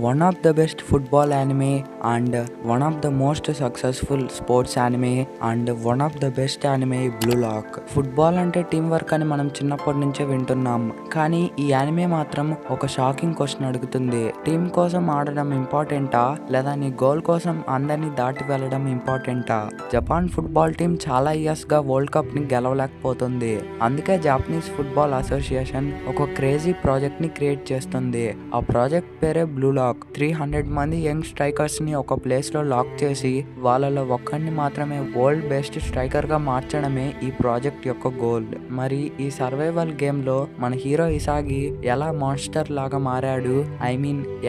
One of the best football anime and one of the most successful sports anime and one of the best anime Blue Lock. Football అంటే team work అని మనం చిన్నప్పటి నుంచే వింటున్నాం, కానీ ఈ anime మాత్రం ఒక షాకింగ్ క్వశ్చన్ అడుగుతుంది. టీం కోసం ఆడడం ఇంపార్టెంటా లేదా నీ గోల్ కోసం అందరినీ దాటి వెళ్ళడం ఇంపార్టెంటా? జపాన్ ఫుట్బాల్ టీం చాలా ఇయర్స్ గా వరల్డ్ కప్ ని గెలవలేకపోతుంది. అందుకే జాపనీస్ ఫుట్బాల్ అసోసియేషన్ ఒక క్రేజీ ప్రాజెక్ట్ ని క్రియేట్ చేస్తుంది. ఆ ప్రాజెక్ట్ పేరే బ్లూ లాక్. 300 మంది యంగ్ స్ట్రైకర్స్ ని ఒక ప్లేస్ లో లాక్ చేసి వాళ్ళలో ఒక్కడిని మాత్రమే వరల్డ్ బెస్ట్ స్ట్రైకర్ గా మార్చడమే ఈ ప్రాజెక్ట్ యొక్క గోల్. మరి ఈ సర్వైవల్ గేమ్ లో మన హీరో ఇసాగి ఎలా మాన్స్టర్ లాగా మారాడు,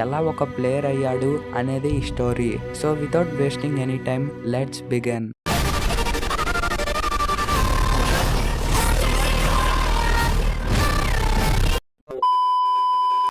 ఎలా ఒక ప్లేయర్ అయ్యాడు అనేది ఈ story. So without wasting any time, let's begin.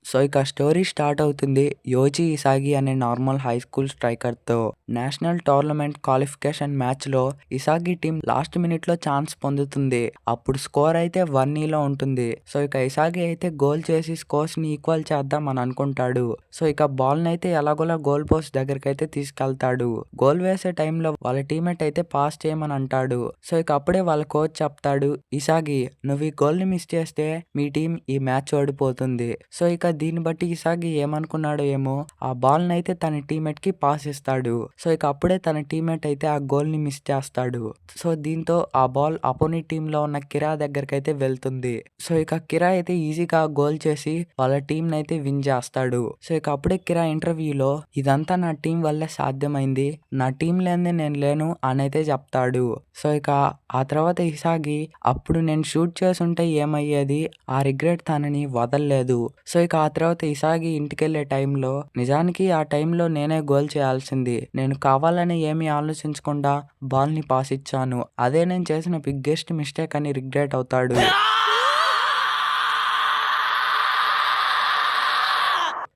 So ఇక స్టోరీ స్టార్ట్ అవుతుంది యోజి ఇసాగి అనే నార్మల్ హై స్కూల్ స్ట్రైకర్ తో. నేషనల్ టోర్నమెంట్ క్వాలిఫికేషన్ మ్యాచ్ లో ఇసాగి టీం లాస్ట్ మినిట్ లో ఛాన్స్ పొందుతుంది. అప్పుడు స్కోర్ అయితే 1-0 ఉంటుంది. సో ఇక ఇసాగి అయితే గోల్ చేసి స్కోర్స్ ని ఈక్వల్ చేద్దాం అని అనుకుంటాడు. సో ఇక బాల్ నైతే ఎలాగోలా గోల్ పోస్ట్ దగ్గరికి అయితే తీసుకెళ్తాడు. గోల్ వేసే టైంలో వాళ్ళ టీమేట్ అయితే పాస్ చేయమని అంటాడు. సో ఇక అప్పుడే వాళ్ళ కోచ్ చెప్తాడు, ఇసాగి నువ్వు ఈ గోల్ ని మిస్ చేస్తే మీ టీం ఈ మ్యాచ్ ఓడిపోతుంది. సో ఇక దీన్ని బట్టి ఇసాగి ఏమనుకున్నాడో ఏమో, ఆ బాల్ నైతే తన టీమేట్ కి పాస్ ఇస్తాడు. సో ఇక అప్పుడే తన టీమేట్ అయితే ఆ గోల్ ని మిస్ చేస్తాడు. సో దీంతో ఆ బాల్ అపోనెంట్ టీమ్ లో ఉన్న కిరా దగ్గరికి అయితే వెళ్తుంది. సో ఇక కిరా అయితే ఈజీగా గోల్ చేసి వాళ్ళ టీం నైతే విన్ చేస్తాడు. సో ఇక అప్పుడే కిరా ఇంటర్వ్యూలో ఇదంతా నా టీం వల్లే సాధ్యమైంది, నా టీం లేనిదే నేను లేను అనైతే చెప్తాడు. సో ఇక ఆ తర్వాత ఇసాగి అప్పుడు నేను షూట్ చేసుంటే ఏమయ్యేది, ఆ రిగ్రెట్ తనని వదలలేదు. సో ఇక ఆ తర్వాత ఇసాగి ఇంటికెళ్లే టైంలో నిజానికి ఆ టైంలో నేనే గోల్ చేయాల్సింది, నేను కావాలని ఏమీ ఆలోచించకుండా బాల్ ని పాస్ ఇచ్చాను, అదే నేను చేసిన బిగ్గెస్ట్ మిస్టేక్ అని రిగ్రెట్ అవుతాడు.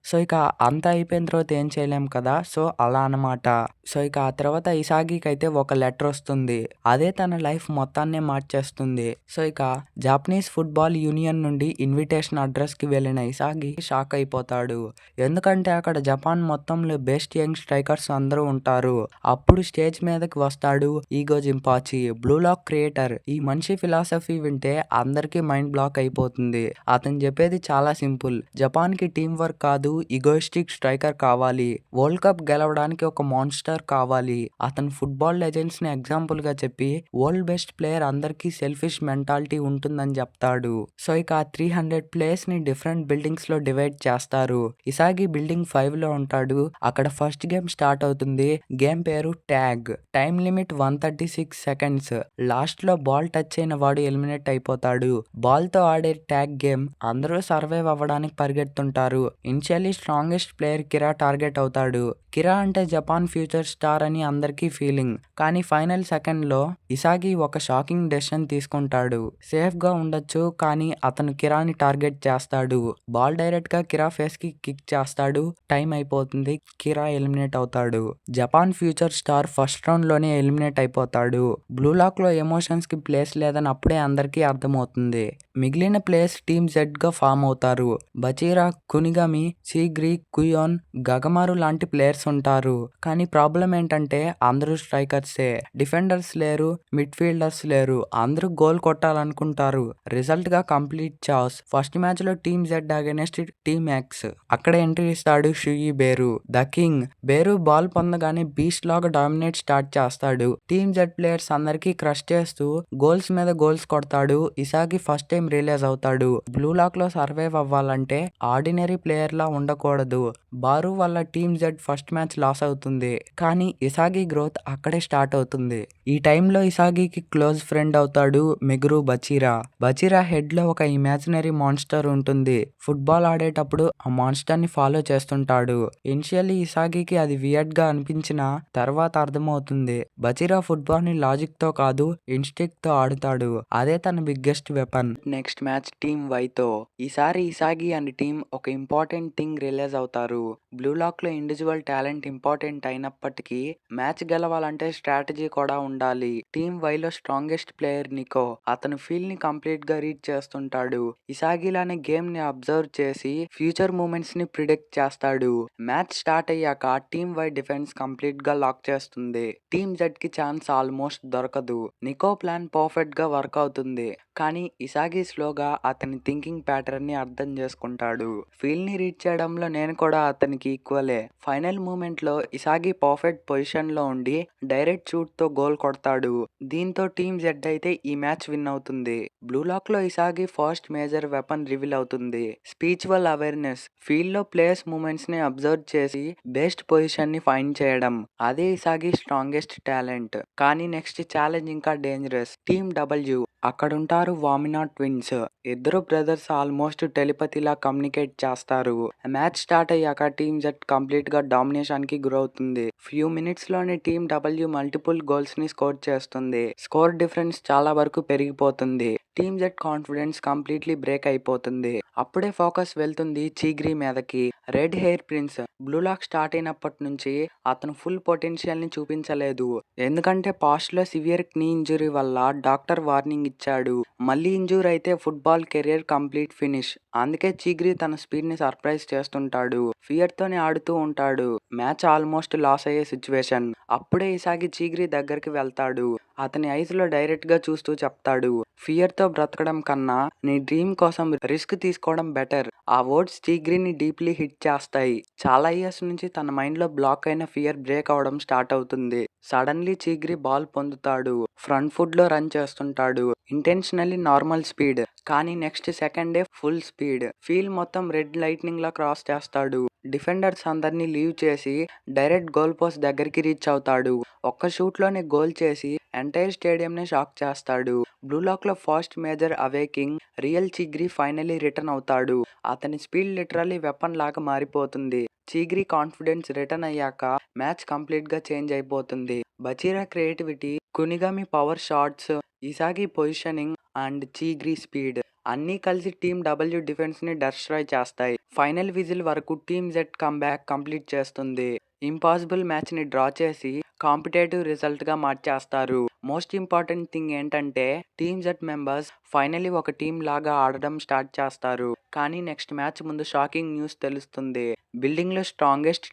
సో ఇక అంతా అయిపోయిన తర్వాత ఏం చేయలేం కదా, సో అలా అన్నమాట. సో ఇక ఆ తర్వాత ఇసాగికి అయితే ఒక లెటర్ వస్తుంది, అదే తన లైఫ్ మొత్తాన్నే మార్చేస్తుంది. సో ఇక జాపనీస్ ఫుట్బాల్ యూనియన్ నుండి ఇన్విటేషన్ అడ్రస్ కి వెళ్ళిన ఇసాగి షాక్ అయిపోతాడు. ఎందుకంటే అక్కడ జపాన్ మొత్తంలో బెస్ట్ యంగ్ స్ట్రైకర్స్ అందరూ ఉంటారు. అప్పుడు స్టేజ్ మీదకి వస్తాడు ఈగో జింపాచి, బ్లూ లాక్ క్రియేటర్. ఈ మనిషి ఫిలాసఫీ వింటే అందరికీ మైండ్ బ్లాక్ అయిపోతుంది. అతను చెప్పేది చాలా సింపుల్, జపాన్ కి టీం వర్క్ కాదు, ఈగోయిస్టిక్ స్ట్రైకర్ కావాలి, వరల్డ్ కప్ గెలవడానికి ఒక మాన్స్టర్ కావాలి. అతను ఫుట్బాల్ లెజెండ్స్ ని ఎగ్జాంపుల్ గా చెప్పి వరల్డ్ బెస్ట్ ప్లేయర్ అందరికీ సెల్ఫిష్ మెంటాలిటీ ఉంటుందని చెప్తాడు. సో ఇక 300 ప్లేయర్స్ ని డిఫరెంట్ బిల్డింగ్స్ లో డివైడ్ చేస్తారు. ఇసాగి బిల్డింగ్ 5 లో ఉంటాడు. అక్కడ ఫస్ట్ గేమ్ స్టార్ట్ అవుతుంది. గేమ్ పేరు tag. Time limit 136 seconds. Last లో బాల్ టచ్ అయిన వాడు ఎలిమినేట్ అయిపోతాడు. బాల్ తో ఆడే ట్యాగ్ గేమ్ అందరూ సర్వైవ్ అవ్వడానికి పరిగెడుతుంటారు. ఇనిషియల్లీ స్ట్రాంగెస్ట్ ప్లేయర్ కిరా టార్గెట్ అవుతాడు. కిరా అంటే జపాన్ ఫ్యూచర్ స్టార్ అని అందరికీ ఫీలింగ్. కానీ ఫైనల్ సెకండ్ లో ఇసాగి ఒక షాకింగ్ డెసిషన్ తీసుకుంటాడు. సేఫ్ గా ఉండొచ్చు కానీ అతను కిరాని టార్గెట్ చేస్తాడు. బాల్ డైరెక్ట్ గా కిరా ఫేస్ కి కిక్ చేస్తాడు. టైం అయిపోతుంది. కిరా ఎలిమినేట్ అవుతాడు. Japan future star first round లోనే ఎలిమినేట్ అయిపోతాడు. బ్లూ లాక్ లో ఎమోషన్స్ కి ప్లేస్ లేదని అప్పుడే అందరికీ అర్థమవుతుంది. మిగిలిన ప్లేయర్స్ టీమ్ జెడ్ గా ఫామ్ అవుతారు. బచీరా, కునిగమి, సీగ్రీ, కుయోన్, గగమారు లాంటి ప్లేయర్స్ ఉంటారు. కానీ ప్రాబ్లం ఏంటంటే అందరూ స్ట్రైకర్సే, డిఫెండర్స్ లేరు, మిడ్ ఫీల్డర్స్ లేరు. అందరూ గోల్ కొట్టాలనుకుంటారు. రిజల్ట్ గా కంప్లీట్ చాస్. ఫస్ట్ మ్యాచ్ లో team Z against team X. అక్కడ ఎంట్రీ ఇస్తాడు షుయి బేరు, ద కింగ్. బేరు బాల్ పొందగానే బీస్ట్ లాగా డామినేట్ స్టార్ట్ చేస్తాడు. టీమ్ జెడ్ ప్లేయర్స్ అందరికీ క్రష్ చేస్తూ గోల్స్ మీద గోల్స్ కొడతాడు. ఇసాగి ఫస్ట్ టైం రిలీజ్ అవుతాడు. బ్లూ లాక్ లో సర్వైవ్ అవ్వాలంటే ఆర్డినరీ ప్లేయర్ లా ఉండకూడదు. బారు వల్ల team Z first match loss అవుతుంది. కానీ ఇసాగి గ్రోత్ అక్కడే స్టార్ట్ అవుతుంది. ఈ టైంలో ఇసాగికి క్లోజ్ ఫ్రెండ్ అవుతాడు మెగురు బచీరా. బచీరా హెడ్ లో ఒక ఇమాజినరీ మాన్స్టర్ ఉంటుంది. ఫుట్బాల్ ఆడేటప్పుడు ఆ మాన్స్టర్ ని ఫాలో చేస్తుంటాడు. ఇనిషియల్లీ ఇసాగికి అది వియర్డ్ గా అనిపించిన తర్వాత అర్థమవుతుంది, బచీరా ఫుట్బాల్ ని లాజిక్ తో కాదు ఇన్స్టింక్ట్ తో ఆడుతాడు. అదే తన biggest weapon. Next match team వైతో. ఈసారి ఇసాగి అండ్ టీమ్ ఒక ఇంపార్టెంట్ థింగ్ రిలీజ్ అవుతారు. బ్లూ లాక్ లో ఇండివిజువల్ టాలెంట్ ఇంపార్టెంట్ అయినప్పటికీ మ్యాచ్ గెలవాలంటే స్ట్రాటజీ కూడా ఉండాలి. టీమ్ వైలో స్ట్రాంగెస్ట్ ప్లేయర్ నికో. అతను ఫీల్డ్ ని కంప్లీట్ గా రీడ్ చేస్తుంటాడు. ఇసాగిలానే గేమ్ ని అబ్జర్వ్ చేసి ఫ్యూచర్ మూమెంట్స్ ని ప్రిడిక్ట్ చేస్తాడు. మ్యాచ్ స్టార్ట్ అయ్యాక టీమ్ వై డిఫెన్స్ కంప్లీట్ గా లాక్ చేస్తుంది. టీమ్ జెడ్ కి ఛాన్స్ ఆల్మోస్ట్ దొరకదు. నికో ప్లాన్ పర్ఫెక్ట్ గా వర్క్ అవుతుంది. కానీ ఇసాగి స్లోగా అతని థింకింగ్ ప్యాటర్న్ ని అర్థం చేసుకుంటాడు. ఫీల్డ్ ని రీడ్ చేయడంలో నేను కూడా అతనికి ఈక్వలే. ఫైనల్ మూమెంట్ లో ఇసాగి పర్ఫెక్ట్ పొజిషన్ లో ఉండి డైరెక్ట్ షూట్ తో గోల్ కొడతాడు. దీంతో టీమ్ జెడ్ అయితే ఈ మ్యాచ్ విన్ అవుతుంది. బ్లూ లాక్ లో Isagi first major weapon reveal అవుతుంది. Spiritual awareness. ఫీల్డ్ లో ప్లేయర్స్ మూమెంట్స్ ని అబ్జర్వ్ చేసి బెస్ట్ పొజిషన్ ని ఫైండ్ చేయడం. అదే ఇసాగి స్ట్రాంగెస్ట్ టాలెంట్. కానీ నెక్స్ట్ ఛాలెంజ్ ఇంకా డేంజరస్. Team W. అక్కడుంటారు వామినా ట్విన్స్. ఇద్దరు బ్రదర్స్ ఆల్మోస్ట్ టెలిపతిలా కమ్యూనికేట్ చేస్తారు. మ్యాచ్ స్టార్ట్ అయ్యాక టీమ్ జెడ్ కంప్లీట్ గా డామినేషన్ కి గురవుతుంది. ఫ్యూ మినిట్స్ లోనే టీమ్ డబ్ల్యూ మల్టిపుల్ గోల్స్ ని స్కోర్ చేస్తుంది. స్కోర్ డిఫరెన్స్ చాలా వరకు పెరిగిపోతుంది. Team Z confidence completely break అయిపోతుంది. అప్పుడే ఫోకస్ వెళ్తుంది చీగ్రీ మీదకి. Red hair prince. Blue Lock start అయినప్పటి నుంచి అతను ఫుల్ పొటెన్షియల్ ని చూపించలేదు. ఎందుకంటే పాస్ట్ లో సివియర్ క్నీ ఇంజురీ వల్ల డాక్టర్ వార్నింగ్ ఇచ్చాడు. మళ్ళీ ఇంజూర్ అయితే ఫుట్బాల్ కెరియర్ కంప్లీట్ ఫినిష్. అందుకే చీగ్రీ తన స్పీడ్ ని సర్ప్రైజ్ చేస్తుంటాడు. ఫియర్ తోనే ఆడుతూ ఉంటాడు. మ్యాచ్ ఆల్మోస్ట్ లాస్ అయ్యే సిచ్యువేషన్. అప్పుడే ఇసాగి చీగ్రీ దగ్గరికి వెళ్తాడు. అతని ఐస్ లో డైరెక్ట్ గా చూస్తూ చెప్తాడు, ఫియర్ తో బ్రతకడం కన్నా నీ డ్రీమ్ కోసం రిస్క్ తీసుకోవడం బెటర్. ఆ వర్డ్స్ చీగ్రీని డీప్లీ హిట్ చేస్తాయి. చాలా ఇయర్స్ నుంచి తన మైండ్ లో బ్లాక్ అయిన ఫియర్ బ్రేక్ అవడం స్టార్ట్ అవుతుంది. సడన్లీ చీగ్రీ బాల్ పొందుతాడు. ఫ్రంట్ ఫుట్ లో రన్ చేస్తుంటాడు. Intentionally normal speed. కానీ నెక్స్ట్ సెకండే ఫుల్ స్పీడ్. ఫీల్డ్ మొత్తం రెడ్ లైట్నింగ్ లా క్రాస్ చేస్తాడు. డిఫెండర్స్ అందరినీ లీవ్ చేసి డైరెక్ట్ గోల్ పోస్ట్ దగ్గరికి రీచ్ అవుతాడు. ఒక్క షూట్ లోనే గోల్ చేసి ఎంటైర్ స్టేడియం ని షాక్ చేస్తాడు. బ్లూ లాక్ లో first major awakening real Chigiri finally return అవుతాడు. అతని స్పీడ్ లిటరల్లీ వెపన్ లాగా మారిపోతుంది. చీగ్రీ కాన్ఫిడెన్స్ రిటర్న్ అయ్యాక మ్యాచ్ కంప్లీట్ గా చేంజ్ అయిపోతుంది. Bachira creativity, Kunigami power shots, Isagi positioning and Chigiri speed అన్నీ కలిసి టీమ్ డబ్ల్యూ డిఫెన్స్ ని డెస్ట్రాయ్ చేస్తాయి. ఫైనల్ విజిల్ వరకు టీమ్ జెడ్ కమ్బ్యాక్ కంప్లీట్ చేస్తుంది. ఇంపాసిబుల్ మ్యాచ్ ని డ్రా చేసి కాంపిటేటివ్ రిజల్ట్ గా మార్చేస్తారు. మోస్ట్ ఇంపార్టెంట్ థింగ్ ఏంటంటే టీమ్ జెడ్ మెంబర్స్ ఫైనలీ ఒక టీమ్ లాగా ఆడడం స్టార్ట్ చేస్తారు. కానీ నెక్స్ట్ మ్యాచ్ ముందు షాకింగ్ న్యూస్ తెలుస్తుంది. బిల్డింగ్ లో స్ట్రాంగెస్ట్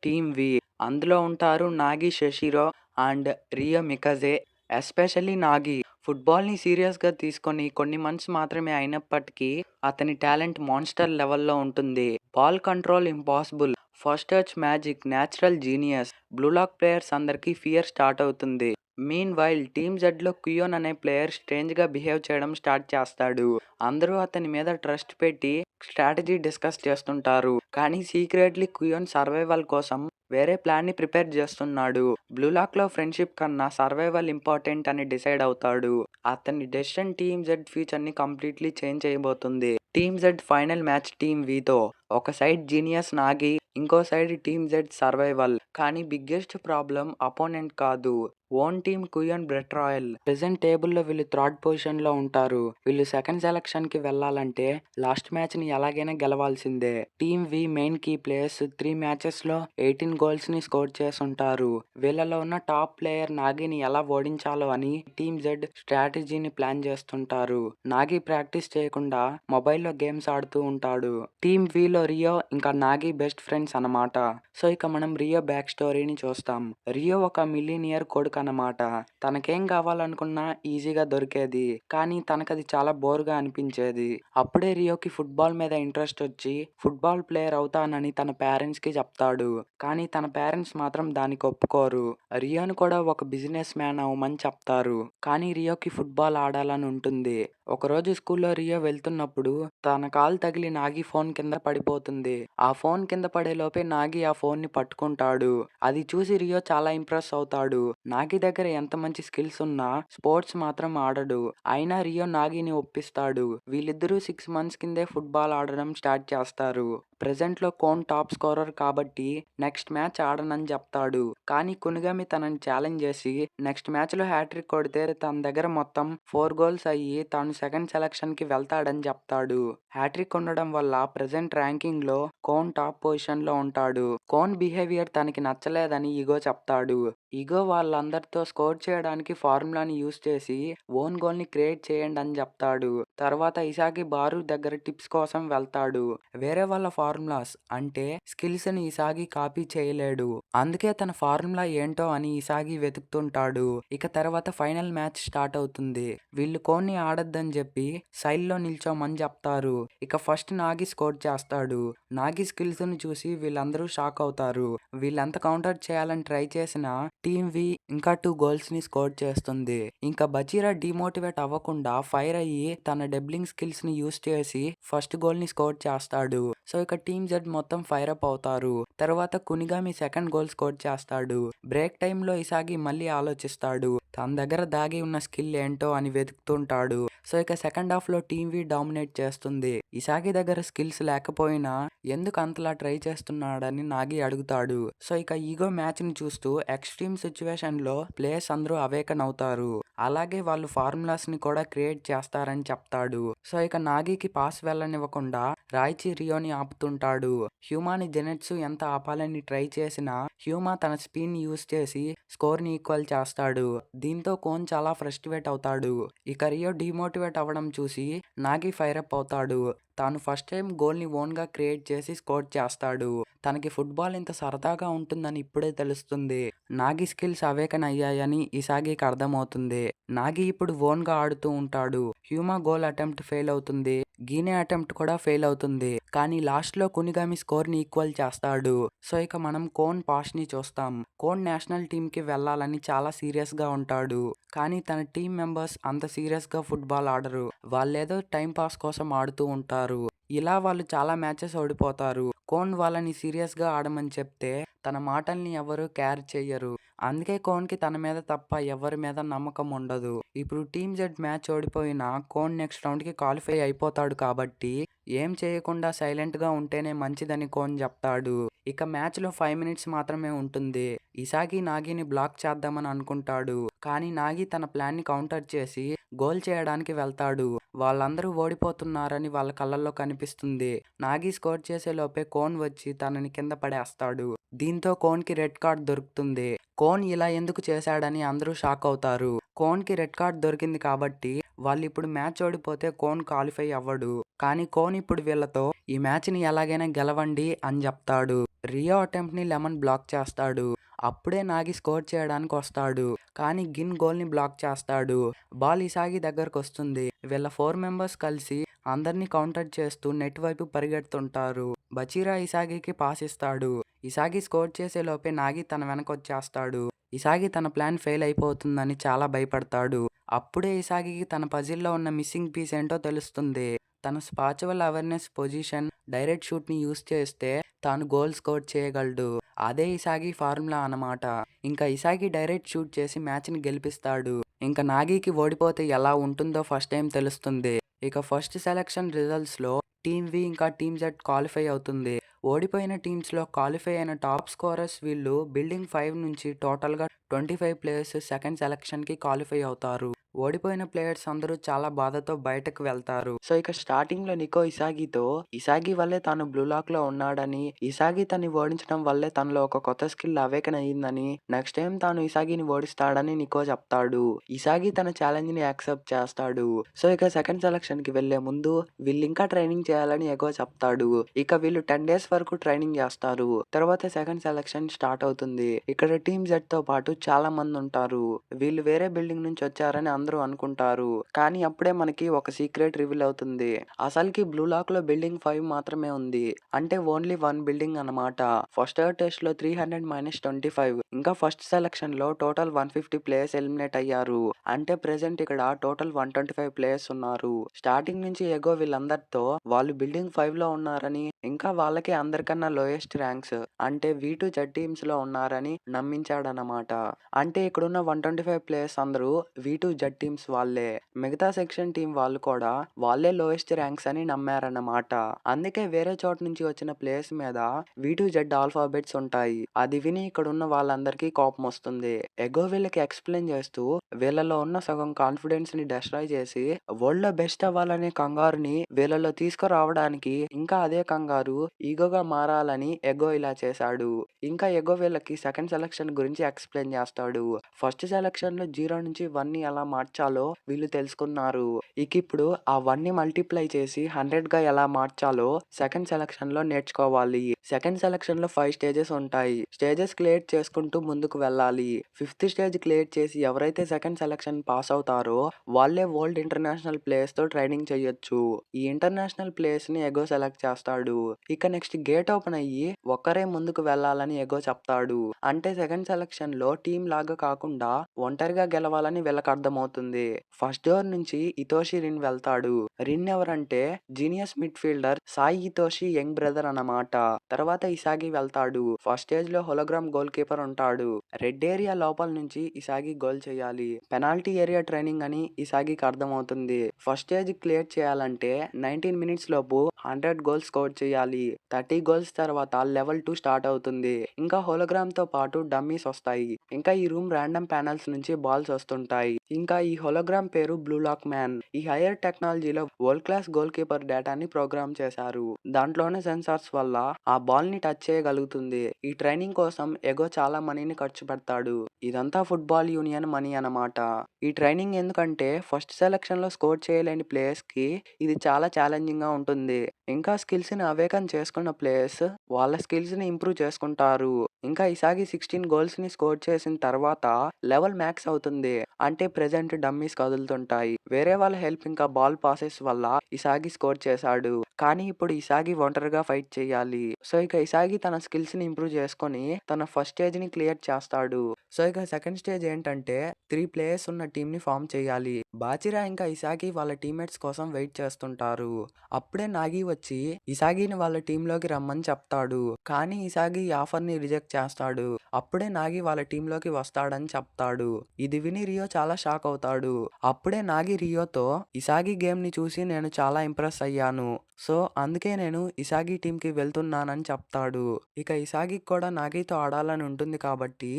టీమ్ వి. అందులో ఉంటారు Nagi Seishiro and Reo Mikage. Especially Nagi football ని సీరియస్ గా తీసుకొని కొన్ని మంత్స్ మాత్రమే అయినప్పటికీ అతని టాలెంట్ మాన్స్టర్ లెవెల్లో ఉంటుంది. Ball control impossible, first touch magic, natural genius. Blue Lock players అందరికీ ఫియర్ స్టార్ట్ అవుతుంది. మీన్ వైల్ టీమ్ జెడ్ లో క్యూయోన్ అనే ప్లేయర్ స్ట్రేంజ్ గా బిహేవ్ చేయడం స్టార్ట్ చేస్తాడు. అందరూ అతని మీద ట్రస్ట్ పెట్టి స్ట్రాటజీ డిస్కస్ చేస్తుంటారు. కానీ సీక్రెట్లీ క్యూయోన్ సర్వైవల్ కోసం వేరే ప్లాన్ ని ప్రిపేర్ చేస్తున్నాడు. బ్లూ లాక్ లో ఫ్రెండ్షిప్ కన్నా సర్వైవల్ ఇంపార్టెంట్ అని డిసైడ్ అవుతాడు. అతని డెసిషన్ టీమ్ జెడ్ ఫ్యూచర్ ని కంప్లీట్లీ చేంజ్ చేయబోతుంది. Team Z final match team వీతో. ఒక సైడ్ జీనియస్ నాగి, ఇంకో సైడ్ టీమ్ జెడ్ సర్వైవల్. కానీ బిగ్గెస్ట్ ప్రాబ్లం అపోనెంట్ కాదు, own team Kuon betrayal. Present table లో వీళ్ళు థర్డ్ పొజిషన్ లో ఉంటారు. వీళ్ళు సెకండ్ సెలక్షన్ కి వెళ్లాలంటే లాస్ట్ మ్యాచ్ ని ఎలాగైనా గెలవాల్సిందే. Team V main key players 3 matches లో 18 గోల్స్ ని స్కోర్ చేసుంటారు. వీళ్ళలో ఉన్న టాప్ ప్లేయర్ నాగిని ఎలా ఓడించాలో అని టీమ్ జెడ్ స్ట్రాటజీని ప్లాన్ చేస్తుంటారు. నాగి ప్రాక్టీస్ చేయకుండా మొబైల్లో గేమ్స్ ఆడుతూ ఉంటాడు. టీమ్ వి లో రియో ఇంకా నాగి బెస్ట్ ఫ్రెండ్స్ అన్నమాట. సో ఇక మనం రియో బ్యాక్ స్టోరీని చూస్తాం. రియో ఒక మిలీనియర్ కొడుకు అన్నమాట. తనకేం కావాలనుకున్నా ఈజీగా దొరికేది. కానీ తనకది చాలా బోర్గా అనిపించేది. అప్పుడే రియోకి ఫుట్బాల్ మీద ఇంట్రెస్ట్ వచ్చి ఫుట్బాల్ ప్లేయర్ అవుతానని తన పేరెంట్స్ కి చెప్తాడు. కానీ తన పేరెంట్స్ మాత్రం దానికి ఒప్పుకోరు. రియోని కూడా ఒక బిజినెస్ మ్యాన్ అవ్వమని చెప్తారు. కానీ రియోకి ఫుట్బాల్ ఆడాలని ఉంటుంది. ఒకరోజు స్కూల్లో రియో వెళ్తున్నప్పుడు తన కాలు తగిలి నాగి ఫోన్ కింద పడిపోతుంది. ఆ ఫోన్ కింద పడే లోపే నాగి ఆ ఫోన్ ని పట్టుకుంటాడు. అది చూసి రియో చాలా ఇంప్రెస్ అవుతాడు. నాగి దగ్గర ఎంత మంచి స్కిల్స్ ఉన్నా స్పోర్ట్స్ మాత్రం ఆడడు. అయినా రియో నాగిని ఒప్పిస్తాడు. వీళ్ళిద్దరూ 6 మంత్స్ కిందే ఫుట్బాల్ ఆడడం స్టార్ట్ చేస్తారు. ప్రెజెంట్‌లో కోన్ టాప్ స్కోరర్ కాబట్టి నెక్స్ట్ మ్యాచ్ ఆడనని చెప్తాడు. కానీ కునిగామి తనని ఛాలెంజ్ చేసి నెక్స్ట్ మ్యాచ్‌లో హ్యాట్రిక్ కొడితే తన దగ్గర మొత్తం 4 గోల్స్ అయ్యి తాను సెకండ్ సెలక్షన్‌కి వెళ్తాడని చెప్తాడు. హ్యాట్రిక్ ఉండడం వల్ల ప్రెజెంట్ ర్యాంకింగ్‌లో కోన్ టాప్ పొజిషన్‌లో ఉంటాడు. కోన్ బిహేవియర్ తనకి నచ్చలేదని ఇగో చెప్తాడు. ఇగో వాళ్ళందరితో స్కోర్ చేయడానికి ఫార్ములాని యూజ్ చేసి ఓన్ గోల్‌ని క్రియేట్ చేయండి అని చెప్తాడు. తర్వాత ఇసాగి బారు దగ్గర టిప్స్ కోసం వెళ్తాడు. వేరే వాళ్ళ ఫార్ములాస్ అంటే స్కిల్స్‌ని ఇసాగి కాపీ చేయలేడు. అందుకే తన ఫార్ములా ఏంటో అని ఇసాగి వెతుకుతుంటాడు. ఇక తర్వాత ఫైనల్ మ్యాచ్ స్టార్ట్ అవుతుంది. వీళ్ళు కోన్ని ఆడొద్దని చెప్పి సైడ్‌లో నిల్చోమని చెప్తారు. ఇక ఫస్ట్ నాగి స్కోర్ చేస్తాడు. నాగి స్కిల్స్‌ని చూసి వీళ్ళందరూ షాక్ అవుతారు. వీళ్ళెంత కౌంటర్ చేయాలని ట్రై చేసినా టీమ్ వి ఇంకా 2 గోల్స్‌ని స్కోర్ చేస్తుంది. ఇంకా బచీరా డీమోటివేట్ అవ్వకుండా ఫైర్ అయ్యి తన డెబ్లింగ్ స్కిల్స్‌ని యూజ్ చేసి ఫస్ట్ గోల్‌ని స్కోర్ చేస్తాడు. సో ఇక టీమ్ జెడ్ మొత్తం ఫైర్ అప్ అవుతారు. తర్వాత కునిగామి సెకండ్ గోల్ స్కోర్ చేస్తాడు. బ్రేక్ టైంలో ఇసాగి మళ్ళీ ఆలోచిస్తాడు. తన దగ్గర దాగి ఉన్న స్కిల్ ఏంటో అని వెతుకుతుంటాడు. సో ఇక సెకండ్ హాఫ్‌లో టీమ్ వి డామినేట్ చేస్తుంది. ఇసాగి దగ్గర స్కిల్స్ లేకపోయినా ఎందుకు అంతలా ట్రై చేస్తున్నాడని నాగి అడుగుతాడు. సో ఇక ఈగో మ్యాచ్‌ని చూస్తూ ఎక్స్‌ట్రీమ్ సిట్యుయేషన్‌లో ప్లేయర్స్ అందరూ అవేకన్ అవుతారు. అలాగే వాళ్ళు ఫార్ములాస్‌ని కూడా క్రియేట్ చేస్తారని చెప్తాడు. సో ఇక నాగికి పాస్ వెళ్ళనివ్వకుండా రాయిచి రియోని ఆపుతుంటాడు. హ్యూమాని జెనెట్సు ఎంత ఆపాలని ట్రై చేసినా హ్యూమా తన స్పిన్ యూజ్ చేసి స్కోర్‌ని ఈక్వల్ చేస్తాడు. దీంతో కోన్ చాలా ఫ్రస్ట్రేట్ అవుతాడు. ఇక రియో డీమోటివేట్ అవ్వడం చూసి నాగి ఫైర్ అప్ అవుతాడు. తాను ఫస్ట్ టైం గోల్‌ని ఓన్‌గా క్రియేట్ చేసి స్కోర్ చేస్తాడు. తనకి ఫుట్బాల్ ఇంత సరదాగా ఉంటుందని ఇప్పుడే తెలుస్తుంది. నాగి స్కిల్స్ అవేకన్ అయ్యాయని ఇసాగికి అర్థమవుతుంది. నాగి ఇప్పుడు ఓన్‌గా ఆడుతూ ఉంటాడు. హ్యూమా గోల్ అటెంప్ట్ ఫెయిల్ అవుతుంది. గీనే అటెంప్ట్ కూడా ఫెయిల్ అవుతుంది. కానీ లాస్ట్‌లో కునిగామి స్కోర్‌ని ఈక్వల్ చేస్తాడు. సో ఇక మనం కోన్ పాస్ట్‌ని చూస్తాం. కోన్ నేషనల్ టీమ్‌కి వెళ్లాలని చాలా సీరియస్‌గా ఉంటాడు. కానీ తన టీమ్ మెంబర్స్ అంత సీరియస్‌గా ఫుట్బాల్ ఆడరు. వాళ్ళేదో టైం పాస్ కోసం ఆడుతూ ఉంటారు. ఇలా వాళ్ళు చాలా మ్యాచెస్ ఓడిపోతారు. కోన్ వాళ్ళని సీరియస్‌గా ఆడమని చెప్తే తన మాటల్ని ఎవరు కేర్ చెయ్యరు. అందుకే కోన్‌కి తన మీద తప్ప ఎవరి మీద నమ్మకం ఉండదు. ఇప్పుడు టీమ్ జెడ్ మ్యాచ్ ఓడిపోయినా కోన్ నెక్స్ట్ రౌండ్‌కి క్వాలిఫై అయిపోతాడు కాబట్టి ఏం చేయకుండా సైలెంట్‌గా ఉంటేనే మంచిదని కోన్ చెప్తాడు. ఇక మ్యాచ్‌లో 5 మినిట్స్ మాత్రమే ఉంటుంది. ఇసాగి నాగిని బ్లాక్ చేద్దామని అనుకుంటాడు. కానీ నాగి తన ప్లాన్‌ని కౌంటర్ చేసి గోల్ చేయడానికి వెళ్తాడు. వాళ్ళందరూ ఓడిపోతున్నారని వాళ్ళ కళ్ళల్లో కనిపిస్తుంది. నాగి స్కోర్ చేసే లోపే కోన్ వచ్చి తనని కింద పడేస్తాడు. దీంతో కోన్‌కి రెడ్ కార్డ్ దొరుకుతుంది. కోన్ ఇలా ఎందుకు చేశాడని అందరూ షాక్ అవుతారు. కోన్‌కి రెడ్ కార్డ్ దొరికింది కాబట్టి వాళ్ళిప్పుడు మ్యాచ్ ఓడిపోతే కోన్ క్వాలిఫై అవ్వడు. కానీ కోన్ ఇప్పుడు వీళ్ళతో ఈ మ్యాచ్‌ని ఎలాగైనా గెలవండి అని చెప్తాడు. రియో అటెంప్ట్‌ని లెమన్ బ్లాక్ చేస్తాడు. అప్పుడే నాగి స్కోర్ చేయడానికి వస్తాడు. కానీ గిన్ గోల్‌ని బ్లాక్ చేస్తాడు. బాల్ ఇసాగి దగ్గరకొస్తుంది. వీళ్ళ 4 మెంబర్స్ కలిసి అందరినీ కౌంటర్ చేస్తూ నెట్ వైపు పరిగెడుతుంటారు. బచీరా ఇసాగికి పాస్ ఇస్తాడు. ఇసాగి స్కోర్ చేసే లోపే నాగి తన వెనకొచ్చేస్తాడు. ఇసాగి తన ప్లాన్ ఫెయిల్ అయిపోతుందని చాలా భయపడతాడు. అప్పుడే ఇసాగికి తన పజిల్‌లో ఉన్న మిస్సింగ్ పీస్ ఏంటో తెలుస్తుంది. తన స్పాచువల్ అవేర్‌నెస్ పొజిషన్ డైరెక్ట్ షూట్‌ని యూజ్ చేస్తే తాను గోల్ స్కోర్ చేయగలడు. అదే ఇసాగి ఫార్ములా అన్నమాట. ఇంకా ఇసాగి డైరెక్ట్ షూట్ చేసి మ్యాచ్‌ని గెలిపిస్తాడు. ఇంకా నాగికి ఓడిపోతే ఎలా ఉంటుందో ఫస్ట్ టైం తెలుస్తుంది. ఇక ఫస్ట్ సెలక్షన్ రిజల్ట్స్‌లో టీమ్ వి ఇంకా టీమ్ జెడ్ క్వాలిఫై అవుతుంది. ఓడిపోయిన టీమ్స్‌లో క్వాలిఫై అయిన టాప్ స్కోరర్స్ వీళ్ళు బిల్డింగ్ 5 నుంచి టోటల్‌గా 25 ప్లేయర్స్ సెకండ్ సెలక్షన్‌కి క్వాలిఫై అవుతారు. ఓడిపోయిన ప్లేయర్స్ అందరూ చాలా బాధతో బయటకు వెళ్తారు. సో ఇక స్టార్టింగ్‌లో నికో ఇసాగితో ఇసాగి వల్లే తాను బ్లూ లాక్‌లో ఉన్నాడని, ఇసాగి తన్ని ఓడించడం వల్లే తనలో ఒక కొత్త స్కిల్ అవేకన్ అయ్యిందని, నెక్స్ట్ టైం తాను ఇసాగిని ఓడిస్తాడని నికో చెప్తాడు. ఇసాగి తన ఛాలెంజ్‌ని యాక్సెప్ట్ చేస్తాడు. సో ఇక సెకండ్ సెలక్షన్‌కి వెళ్లే ముందు వీళ్ళింకా ట్రైనింగ్ చేయాలని ఎగో చెప్తాడు. ఇక వీళ్ళు 10 డేస్ వరకు ట్రైనింగ్ చేస్తారు. తర్వాత సెకండ్ సెలక్షన్ స్టార్ట్ అవుతుంది. ఇక్కడ టీమ్ జెడ్‌తో పాటు చాలా మంది ఉంటారు. వీళ్ళు వేరే బిల్డింగ్ నుంచి వచ్చారని అందరూ అనుకుంటారు. కానీ అప్పుడే మనకి ఒక సీక్రెట్ రివీల్ అవుతుంది. అసలుకి బ్లూ లాక్‌లో బిల్డింగ్ 5 మాత్రమే ఉంది. అంటే ఓన్లీ 1 బిల్డింగ్ అన్నమాట. ఫస్ట్ ఎవర్ టెస్ట్‌లో 300-25 ఇంకా ఫస్ట్ సెలక్షన్‌లో టోటల్ 150 ప్లేయర్స్ ఎలిమినేట్ అయ్యారు. అంటే ప్రెజెంట్ ఇక్కడ టోటల్ 125 ప్లేయర్స్ ఉన్నారు. స్టార్టింగ్ నుంచి ఎగో వీళ్ళందరితో వాళ్ళు బిల్డింగ్ 5లో ఉన్నారని, ఇంకా వాళ్ళకే అందరికన్నా లోయెస్ట్ ర్యాంక్స్ అంటే V2 జెడ్ టీమ్స్‌లో ఉన్నారని నమ్మించాడన్నమాట. అంటే ఇక్కడున్న 125 ప్లేయర్స్ అందరూ V2 జెడ్ జెడ్ టీమ్స్ వాళ్ళే. మిగతా సెక్షన్ టీమ్ వాళ్ళు కూడా వాళ్ళే లోయెస్ట్ ర్యాంక్స్ అని నమ్మారన్నమాట. అందుకే వేరే చోట నుంచి వచ్చిన ప్లేయర్స్ మీద V2Z ఆల్ఫాబెట్స్ ఉంటాయి. అది విని ఇక్కడున్న వాళ్ళందరికీ కోపమొస్తుంది. ఎగో వీళ్ళకి ఎక్స్‌ప్లెయిన్ చేస్తూ వీళ్ళలో ఉన్న సగం కాన్ఫిడెన్స్‌ని డెస్ట్రాయ్ చేసి వరల్డ్‌లో బెస్ట్ అవ్వాలనే కంగారుని వీళ్ళలో తీసుకురావడానికి ఇంకా అదే కంగారు ఈగోగా మారాలని ఎగో ఇలా చేశాడు. ఇంకా ఎగో వీళ్ళకి సెకండ్ సెలక్షన్ గురించి ఎక్స్‌ప్లెయిన్ చేస్తాడు. ఫస్ట్ సెలక్షన్‌లో 0 నుంచి 1ని ఎలా మార్చాలో వీళ్ళు తెలుసుకున్నారు. ఇకిప్పుడు ఆ 1ని మల్టిప్లై చేసి 100గా ఎలా మార్చాలో సెకండ్ సెలక్షన్‌లో నేర్చుకోవాలి. సెకండ్ సెలక్షన్‌లో 5 స్టేజెస్ ఉంటాయి. స్టేజెస్ క్లియర్ చేసుకుంటూ ముందుకు వెళ్ళాలి. ఫిఫ్త్ స్టేజ్ క్లియర్ చేసి ఎవరైతే సెకండ్ సెలక్షన్ పాస్ అవుతారో వాళ్ళే వరల్డ్ ఇంటర్నేషనల్ ప్లేయర్స్‌తో ట్రైనింగ్ చేయొచ్చు. ఈ ఇంటర్నేషనల్ ప్లేయర్స్‌ని ఎగో సెలెక్ట్ చేస్తాడు. ఇక నెక్స్ట్ గేట్ ఓపెన్ అయ్యి ఒక్కరే ముందుకు వెళ్ళాలని ఎగో చెప్తాడు. అంటే సెకండ్ సెలక్షన్‌లో టీమ్ లాగా కాకుండా ఒంటరిగా గెలవాలని వీళ్ళకి అర్థమవుతుంది. ఫస్ట్ డోర్ నుంచి ఇతోషి రిన్ వెళ్తాడు. రిన్ ఎవరంటే genius midfielder Sae Itoshi young brother అన్నమాట. తర్వాత ఇసాగి వెళ్తాడు. ఫస్ట్ స్టేజ్‌లో హోలోగ్రామ్ గోల్ కీపర్ ఉంటాడు. రెడ్ ఏరియా లోపల నుంచి ఇసాగి గోల్ చేయాలి. పెనాల్టీ ఏరియా ట్రైనింగ్ అని ఇసాగికి అర్థమవుతుంది. ఫస్ట్ స్టేజ్ క్లియర్ చేయాలంటే 19 మినిట్స్ లోపు 100 గోల్స్ స్కోర్ చేయాలి. 30 గోల్స్ తర్వాత లెవెల్ 2 స్టార్ట్ అవుతుంది. ఇంకా హోలోగ్రామ్ తో పాటు డమ్మీస్ వస్తాయి. ఇంకా ఈ రూమ్ ర్యాండమ్ ప్యానెల్స్ నుంచి బాల్స్ వస్తుంటాయి. ఇంకా ఈ హోలోగ్రామ్ పేరు బ్లూ లాక్ మ్యాన్. ఈ హైయర్ టెక్నాలజీలో వరల్డ్ క్లాస్ గోల్ కీపర్ డేటాని ప్రోగ్రామ్ చేశారు. దాంట్లోనే సెన్సార్స్ వల్ల ఆ బాల్ ని టచ్ చేయగలుగుతుంది. ఈ ట్రైనింగ్ కోసం ఎగో చాలా మనీని ఖర్చు పెడతాడు. ఇదంతా ఫుట్బాల్ యూనియన్ మనీ అన్నమాట. ఈ ట్రైనింగ్ ఎందుకంటే ఫస్ట్ సెలక్షన్ లో స్కోర్ చేయలేని ప్లేయర్స్ కి ఇది చాలా ఛాలెంజింగ్ గా ఉంటుంది. ఇంకా స్కిల్స్ ని అవేకన్ చేసుకున్న ప్లేయర్స్ వాళ్ళ స్కిల్స్ ని ఇంప్రూవ్ చేసుకుంటారు. ఇంకా ఇసాగి 16 గోల్స్ ని స్కోర్ చేసిన తర్వాత లెవెల్ మ్యాక్స్ అవుతుంది. అంటే ప్రెజెంట్ డమ్మీస్ కదులుతుంటాయి. వేరే వాళ్ళ హెల్ప్ ఇంకా బాల్ పాసెస్ వల్ల ఇసాగి స్కోర్ చేశాడు. కానీ ఇప్పుడు ఇసాగి ఒంటరిగా ఫైట్ చేయాలి. సో ఇక ఇసాగి తన స్కిల్స్ ని ఇంప్రూవ్ చేసుకొని తన ఫస్ట్ స్టేజ్ ని క్లియర్ చేస్తాడు. సో ఇక సెకండ్ స్టేజ్ ఏంటంటే 3 ప్లేయర్స్ ఉన్న టీమ్ ని ఫామ్ చేయాలి. బాచిరా ఇంకా ఇసాగి వాళ్ళ టీమ్మేట్స్ కోసం వెయిట్ చేస్తుంటారు. అప్పుడే నాగి వచ్చి ఇసాగిని వాళ్ళ టీంలోకి రమ్మని చెప్తాడు. కానీ ఇసాగి ఈ ఆఫర్ ని రిజెక్ట్ చేస్తాడు. అప్పుడే నాగి వాళ్ళ టీంలోకి వస్తాడని చెప్తాడు. ఇది విని రియో చాలా షాక్ అవుతాడు. అప్పుడే నాగి రియోతో ఇసాగి గేమ్ ని చూసి నేను చాలా ఇంప్రెస్ అయ్యాను. సో అందుకే నేను ఇసాగి టీమ్ కి వెళ్తున్నానని చెప్తాడు. ఇక ఇసాగికి కూడా నాగితో ఆడాలని ఉంటుంది కాబట్టి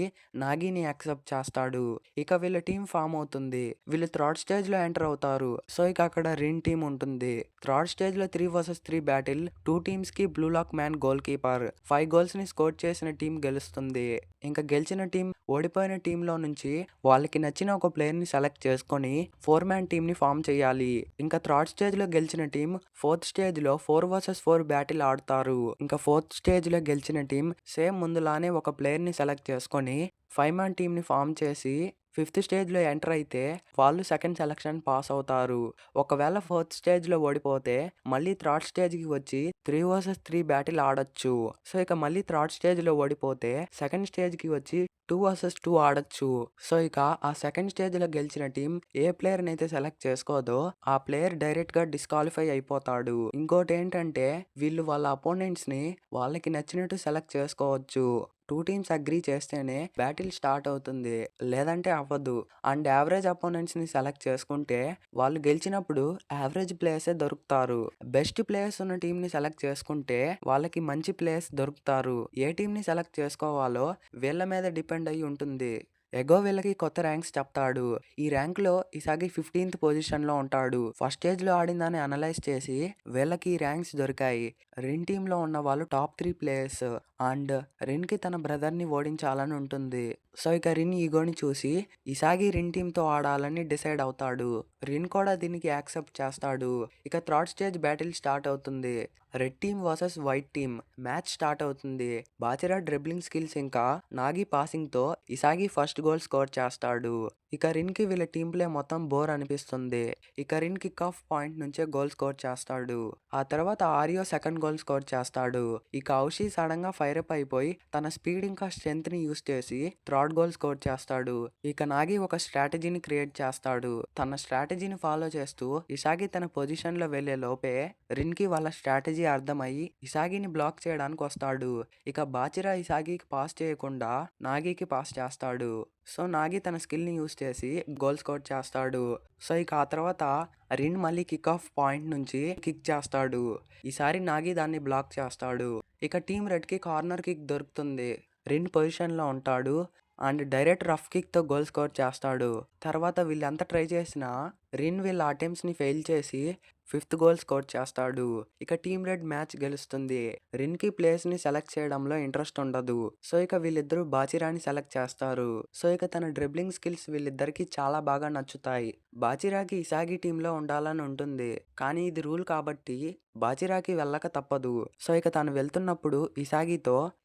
నాగిని యాక్సెప్ట్ చేస్తాడు. ఇక వీళ్ళ టీం ఫామ్ అవుతుంది. వీళ్ళు థర్డ్ స్టేజ్ లో ఎంటర్ అవుతారు. సో ఇక అక్కడ రిన్ టీం ఉంటుంది. థర్డ్ స్టేజ్ లో 3 vs 3 బ్యాటిల్. 2 టీమ్స్ కి Blue Lock man goalkeeper. 5 goals ని స్కోర్ చేసిన టీం గెలుస్తుంది. ఇంకా గెలిచిన టీం ఓడిపోయిన టీం లో నుంచి వాళ్ళకి నచ్చిన ఒక ప్లేయర్ ని సెలెక్ట్ చేసుకొని 4 మ్యాన్ టీం ని ఫామ్ చేయాలి. ఇంకా థర్డ్ స్టేజ్ లో గెలిచిన టీం ఫోర్త్ స్టేజ్ లో 4 vs 4 బ్యాటిల్ ఆడతారు. ఇంకా ఫోర్త్ స్టేజ్ లో గెలిచిన టీం సేమ్ ముందులానే ఒక ప్లేయర్ ని సెలెక్ట్ చేసుకొని 5 మ్యాన్ టీం ని ఫామ్ చేసి ఫిఫ్త్ స్టేజ్లో ఎంటర్ అయితే వాళ్ళు సెకండ్ సెలక్షన్ పాస్ అవుతారు. ఒకవేళ ఫోర్త్ స్టేజ్లో ఓడిపోతే మళ్ళీ థర్డ్ స్టేజ్కి వచ్చి 3 vs 3 బ్యాటిల్ ఆడొచ్చు. సో ఇక మళ్ళీ థర్డ్ స్టేజ్లో ఓడిపోతే సెకండ్ స్టేజ్కి వచ్చి 2 vs 2 ఆడొచ్చు. సో ఇక ఆ సెకండ్ స్టేజ్లో గెలిచిన టీం ఏ ప్లేయర్ని అయితే సెలెక్ట్ చేసుకోదో ఆ ప్లేయర్ డైరెక్ట్గా డిస్క్వాలిఫై అయిపోతాడు. ఇంకోటి ఏంటంటే వీళ్ళు వాళ్ళ అపోనెంట్స్ని వాళ్ళకి నచ్చినట్టు సెలెక్ట్ చేసుకోవచ్చు. 2 టీమ్స్ అగ్రీ చేస్తేనే బ్యాటిల్ స్టార్ట్ అవుతుంది. లేదంటే అవ్వదు. అండ్ యావరేజ్ అపోనెంట్స్ ని సెలెక్ట్ చేసుకుంటే వాళ్ళు గెలిచినప్పుడు యావరేజ్ ప్లేయర్సే దొరుకుతారు. బెస్ట్ ప్లేయర్స్ ఉన్న టీం ని సెలెక్ట్ చేసుకుంటే వాళ్ళకి మంచి ప్లేయర్స్ దొరుకుతారు. ఏ టీం ని సెలెక్ట్ చేసుకోవాలో వీళ్ళ మీద డిపెండ్ అయి ఉంటుంది. ఎగో వీళ్ళకి కొత్త ర్యాంక్స్ చెప్తాడు. ఈ ర్యాంక్ లో ఇసాగి 15th పొజిషన్ లో ఉంటాడు. ఫస్ట్ స్టేజ్ లో ఆడిందని అనలైజ్ చేసి వీళ్ళకి ఈ ర్యాంక్స్ దొరికాయి. రిన్ టీమ్ లో ఉన్న వాళ్ళు టాప్ 3 ప్లేయర్స్. అండ్ రిన్ కి తన బ్రదర్ ని ఓడించాలని ఉంటుంది. సో ఇక రిన్ ఈగోని చూసి ఇసాగి రిన్ టీమ్ తో ఆడాలని డిసైడ్ అవుతాడు. రిన్ కూడా దీనికి యాక్సెప్ట్ చేస్తాడు. ఇక థర్డ్ స్టేజ్ బ్యాటిల్ స్టార్ట్ అవుతుంది. Red team versus white team match start అవుతుంది. బాచిరా డ్రిబ్లింగ్ స్కిల్స్ ఇంకా నాగి పాసింగ్ తో ఇసాగి ఫస్ట్ గోల్ స్కోర్ చేస్తాడు. ఇక రిన్ కి వీళ్ళ టీం ప్లే మొత్తం బోర్ అనిపిస్తుంది. ఇక రిన్ కిక్ ఆఫ్ పాయింట్ నుంచే గోల్ స్కోర్ చేస్తాడు. ఆ తర్వాత ఆరియో సెకండ్ గోల్ స్కోర్ చేస్తాడు. ఇక ఔషి సడన్ గా ఫైర్ అప్ అయిపోయి తన స్పీడ్ ఇంకా స్ట్రెంత్ ని యూస్ చేసి థర్డ్ గోల్ స్కోర్ చేస్తాడు. ఇక నాగి ఒక స్ట్రాటజీని క్రియేట్ చేస్తాడు. తన స్ట్రాటజీని ఫాలో చేస్తూ ఇసాగి తన పొజిషన్ లో వెళ్లే లోపే రిన్ కి వాళ్ళ స్ట్రాటజీ అర్థమయ్యి ఇసాగిని బ్లాక్ చేయడానికి వస్తాడు. ఇక బాచిరా ఇసాగికి పాస్ చేయకుండా నాగికి పాస్ చేస్తాడు. సో, నాగి తన స్కిల్‌ని యూజ్ చేసి గోల్ స్కోర్ చేస్తాడు. సో, ఇక ఆ తర్వాత రిన్ మళ్ళీ కిక్ ఆఫ్ పాయింట్ నుంచి కిక్ చేస్తాడు. ఈసారి నాగి దాన్ని బ్లాక్ చేస్తాడు. ఇక టీమ్ రెడ్‌కి కార్నర్ కిక్ దొరుకుతుంది. రిన్ పొజిషన్‌లో ఉంటాడు అండ్ డైరెక్ట్ రఫ్ కిక్‌తో గోల్ స్కోర్ చేస్తాడు. తర్వాత వీళ్ళెంత ట్రై చేసినా రిన్ వీళ్ళ అటెంప్ట్స్‌ని ఫెయిల్ చేసి ఫిఫ్త్ గోల్ స్కోర్ చేస్తాడు. ఇక టీమ్ రెడ్ మ్యాచ్ గెలుస్తుంది. రిన్‌కి ప్లేయర్స్‌ని సెలెక్ట్ చేయడంలో ఇంట్రెస్ట్ ఉండదు. సో, ఇక వీళ్ళిద్దరూ బాచిరాని సెలెక్ట్ చేస్తారు. సో, ఇక తన డ్రిబ్లింగ్ స్కిల్స్ వీళ్ళిద్దరికీ చాలా బాగా నచ్చుతాయి. బాచిరాకి ఇసాగి టీంలో ఉండాలని ఉంటుంది. కానీ ఇది రూల్ కాబట్టి బాచిరాకి వెళ్ళక తప్పదు. సో, ఇక తను వెళ్తున్నప్పుడు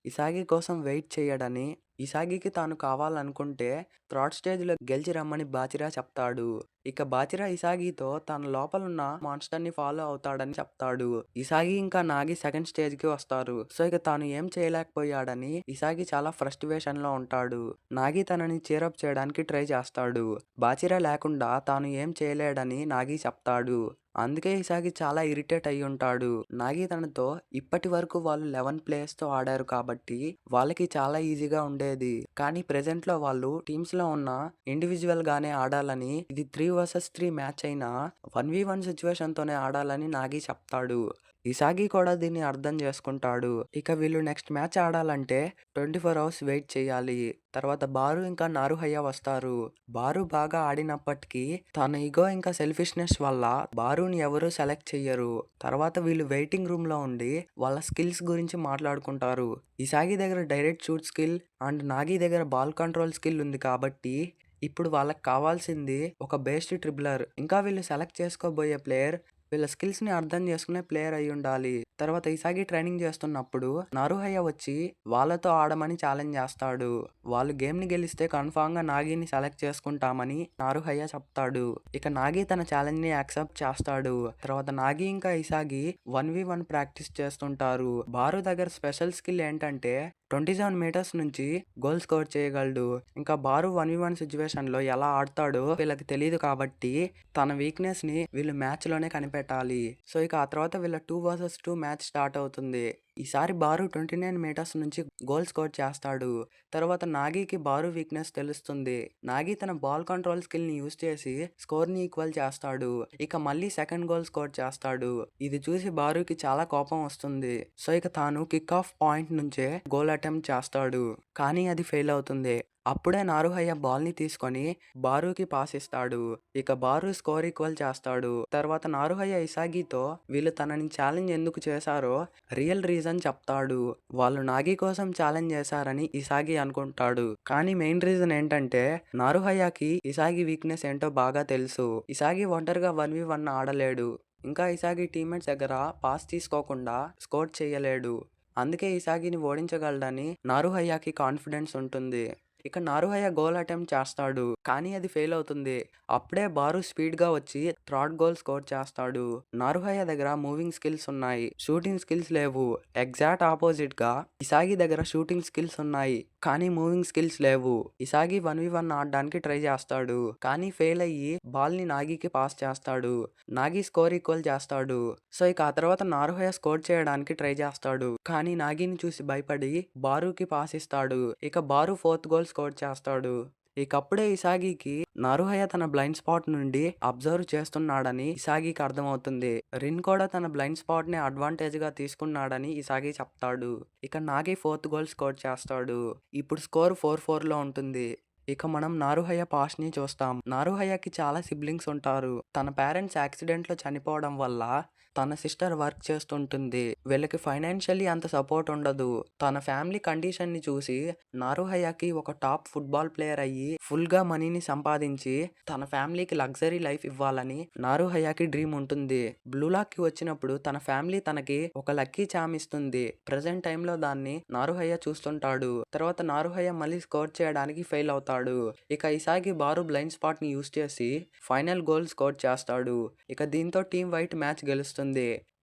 ఇసాగి కోసం వెయిట్ చేయడని, ఇసాగికి తాను కావాలనుకుంటే థర్డ్ స్టేజ్‌లో గెలిచి రమ్మని బాచిరా చెప్తాడు. ఇక బాచిరా ఇసాగితో తన లోపలున్న మాన్స్టర్‌ని ఫాలో అవుతాడని చెప్తాడు. ఇసాగి ఇంకా నాగి సెకండ్ స్టేజ్‌కి వస్తారు. సో, ఇక తాను ఏం చేయలేకపోయాడని ఇసాగి చాలా ఫ్రస్ట్రేషన్‌లో ఉంటాడు. నాగి తనని చీరప్ చేయడానికి ట్రై చేస్తాడు. బాచిరా లేకుండా తాను ఏం చేయలేడని నాగి చెప్తాడు. అందుకే ఇసాగి చాలా ఇరిటేట్ అయ్యుంటాడు. నాగి తనతో ఇప్పటి వరకు వాళ్ళు 11 ప్లేయర్స్‌తో ఆడారు కాబట్టి వాళ్ళకి చాలా ఈజీగా ఉండేది. కానీ ప్రెజెంట్‌లో వాళ్ళు టీమ్స్‌లో ఉన్న ఇండివిడ్యువల్ గానే ఆడాలని, ఇది 3 వర్సెస్ 3 మ్యాచ్ అయినా 1v1 సిట్యుయేషన్‌తోనే ఆడాలని నాగి చెప్తాడు. ఇసాగి కూడా దీన్ని అర్థం చేసుకుంటాడు. ఇక వీళ్ళు నెక్స్ట్ మ్యాచ్ ఆడాలంటే 24 అవర్స్ వెయిట్ చేయాలి. తర్వాత బారు ఇంకా నారుహయ్య వస్తారు. బారు బాగా ఆడినప్పటికీ తన ఇగో ఇంకా సెల్ఫిష్నెస్ వల్ల బారుని ఎవరూ సెలెక్ట్ చెయ్యరు. తర్వాత వీళ్ళు వెయిటింగ్ రూమ్ లో ఉండి వాళ్ళ స్కిల్స్ గురించి మాట్లాడుకుంటారు. ఇసాగి దగ్గర direct shoot skill and Nagi దగ్గర బాల్ కంట్రోల్ స్కిల్ ఉంది కాబట్టి ఇప్పుడు వాళ్ళకి కావాల్సింది ఒక బెస్ట్ ట్రిబ్లర్. ఇంకా వీళ్ళు సెలెక్ట్ చేసుకోబోయే ప్లేయర్ వీళ్ళ స్కిల్స్‌ని అర్థం చేసుకునే ప్లేయర్ అయ్యుండాలి. తర్వాత ఇసాగి ట్రైనింగ్ చేస్తున్నప్పుడు నారుహయ్య వచ్చి వాళ్ళతో ఆడమని ఛాలెంజ్ చేస్తాడు. వాళ్ళు గేమ్‌ని గెలిస్తే కన్ఫర్మ్‌గా నాగిని సెలెక్ట్ చేసుకుంటామని నారుహయ్య చెప్తాడు. ఇక నాగి తన ఛాలెంజ్‌ని యాక్సెప్ట్ చేస్తాడు. తర్వాత నాగి ఇంకా ఇసాగి 1v1 ప్రాక్టీస్ చేస్తుంటారు. బారు దగ్గర స్పెషల్ స్కిల్ ఏంటంటే 27 మీటర్స్ నుంచి గోల్ స్కోర్ చేయగలడు. ఇంకా బారు 1v1 సిట్యుయేషన్‌లో ఎలా ఆడతాడో వీళ్ళకి తెలీదు కాబట్టి తన వీక్‌నెస్‌ని వీళ్ళు మ్యాచ్‌లోనే కనిపెట్టాలి. సో, ఇక ఆ తర్వాత వీళ్ళ 2 వర్సెస్ 2 మ్యాచ్ స్టార్ట్ అవుతుంది. ఈసారి బారు 29 మీటర్స్ నుంచి గోల్ స్కోర్ చేస్తాడు. తర్వాత నాగికి బారు వీక్‌నెస్ తెలుస్తుంది. నాగి తన బాల్ కంట్రోల్ స్కిల్‌ని యూజ్ చేసి స్కోర్‌ని ఈక్వల్ చేస్తాడు. ఇక మళ్ళీ సెకండ్ గోల్ స్కోర్ చేస్తాడు. ఇది చూసి బారుకి చాలా కోపం వస్తుంది. సో, ఇక తాను కిక్ ఆఫ్ పాయింట్ నుంచే గోల్ అటెంప్ట్ చేస్తాడు. కానీ అది ఫెయిల్ అవుతుంది. అప్పుడే నారుహయ్య బాల్‌ని తీసుకొని బారుకి పాస్ ఇస్తాడు. ఇక బారు స్కోర్ ఈక్వల్ చేస్తాడు. తర్వాత నారుహయ్య ఇసాగితో వీళ్ళు తనని ఛాలెంజ్ ఎందుకు చేశారో రియల్ రీజన్ చెప్తాడు. వాళ్ళు నాగి కోసం ఛాలెంజ్ చేశారని ఇసాగి అనుకుంటాడు. కానీ మెయిన్ రీజన్ ఏంటంటే నారుహయ్యకి ఇసాగి వీక్‌నెస్ ఏంటో బాగా తెలుసు. ఇసాగి ఒంటరిగా 1v1 ఆడలేడు. ఇంకా ఇసాగి టీమ్మేట్స్ దగ్గర పాస్ తీసుకోకుండా స్కోర్ చేయలేడు. అందుకే ఇసాగిని ఓడించగలడని నారుహయ్యకి కాన్ఫిడెన్స్ ఉంటుంది. ఇక నారుహయ్య గోల్ అటెంప్ట్ చేస్తాడు. కానీ అది ఫెయిల్ అవుతుంది. అప్పుడే బారు స్పీడ్‌గా వచ్చి థర్డ్ గోల్ స్కోర్ చేస్తాడు. నారుహయ్య దగ్గర మూవింగ్ స్కిల్స్ ఉన్నాయి. షూటింగ్ స్కిల్స్ లేవు. ఎగ్జాక్ట్ ఆపోజిట్‌గా ఇసాగి దగ్గర షూటింగ్ స్కిల్స్ ఉన్నాయి. కానీ మూవింగ్ స్కిల్స్ లేవు. ఇసాగి 1v1 ఆడడానికి ట్రై చేస్తాడు. కానీ ఫెయిల్ అయ్యి బాల్‌ని నాగికి పాస్ చేస్తాడు. నాగి స్కోర్ ఈక్వల్ చేస్తాడు. సో, ఇక ఆ తర్వాత నారుహయ్య స్కోర్ చేయడానికి ట్రై చేస్తాడు. కానీ నాగిని చూసి భయపడి బారుకి పాస్ ఇస్తాడు. ఇక బారు ఫోర్త్ గోల్ స్కోర్ చేస్తాడు. ఇకప్పుడే ఇసాగికి నారుహయ్య తన బ్లైండ్ స్పాట్ నుండి అబ్జర్వ్ చేస్తున్నాడని ఇసాగికి అర్థమవుతుంది. రిన్ కూడా తన బ్లైండ్ స్పాట్ ని అడ్వాంటేజ్ గా తీసుకున్నాడని ఇసాగి చెప్తాడు. ఇక నాగి ఫోర్త్ గోల్ స్కోర్ చేస్తాడు. ఇప్పుడు స్కోర్ 4-4 లో ఉంటుంది. ఇక మనం నారుహయ్య పాస్ట్ ని చూస్తాం. నారుహయ్యకి చాలా సిబ్లింగ్స్ ఉంటారు. తన పేరెంట్స్ యాక్సిడెంట్ లో చనిపోవడం వల్ల తన సిస్టర్ వర్క్ చేస్తుంటుంది. వీళ్ళకి ఫైనాన్షియల్లీ అంత సపోర్ట్ ఉండదు. తన ఫ్యామిలీ కండిషన్ ని చూసి నారుహయ్యకి ఒక టాప్ ఫుట్బాల్ ప్లేయర్ అయ్యి ఫుల్ గా మనీని సంపాదించి తన ఫ్యామిలీకి లగ్జరీ లైఫ్ ఇవ్వాలని నారుహయ్యకి డ్రీమ్ ఉంటుంది. బ్లూ లాక్ కి వచ్చినప్పుడు తన ఫ్యామిలీ తనకి ఒక లక్కీ చామ్ ఇస్తుంది. ప్రెసెంట్ టైమ్ లో దాన్ని నారుహయ్య చూస్తుంటాడు. తర్వాత నారుహయ్య మళ్ళీ స్కోర్ చేయడానికి ఫెయిల్ అవుతాడు. ఇక ఇసాగి బారు బ్లైండ్ స్పాట్ ని యూజ్ చేసి ఫైనల్ గోల్ స్కోర్ చేస్తాడు. ఇక దీంతో టీమ్ వైట్ మ్యాచ్ గెలుస్తుంది.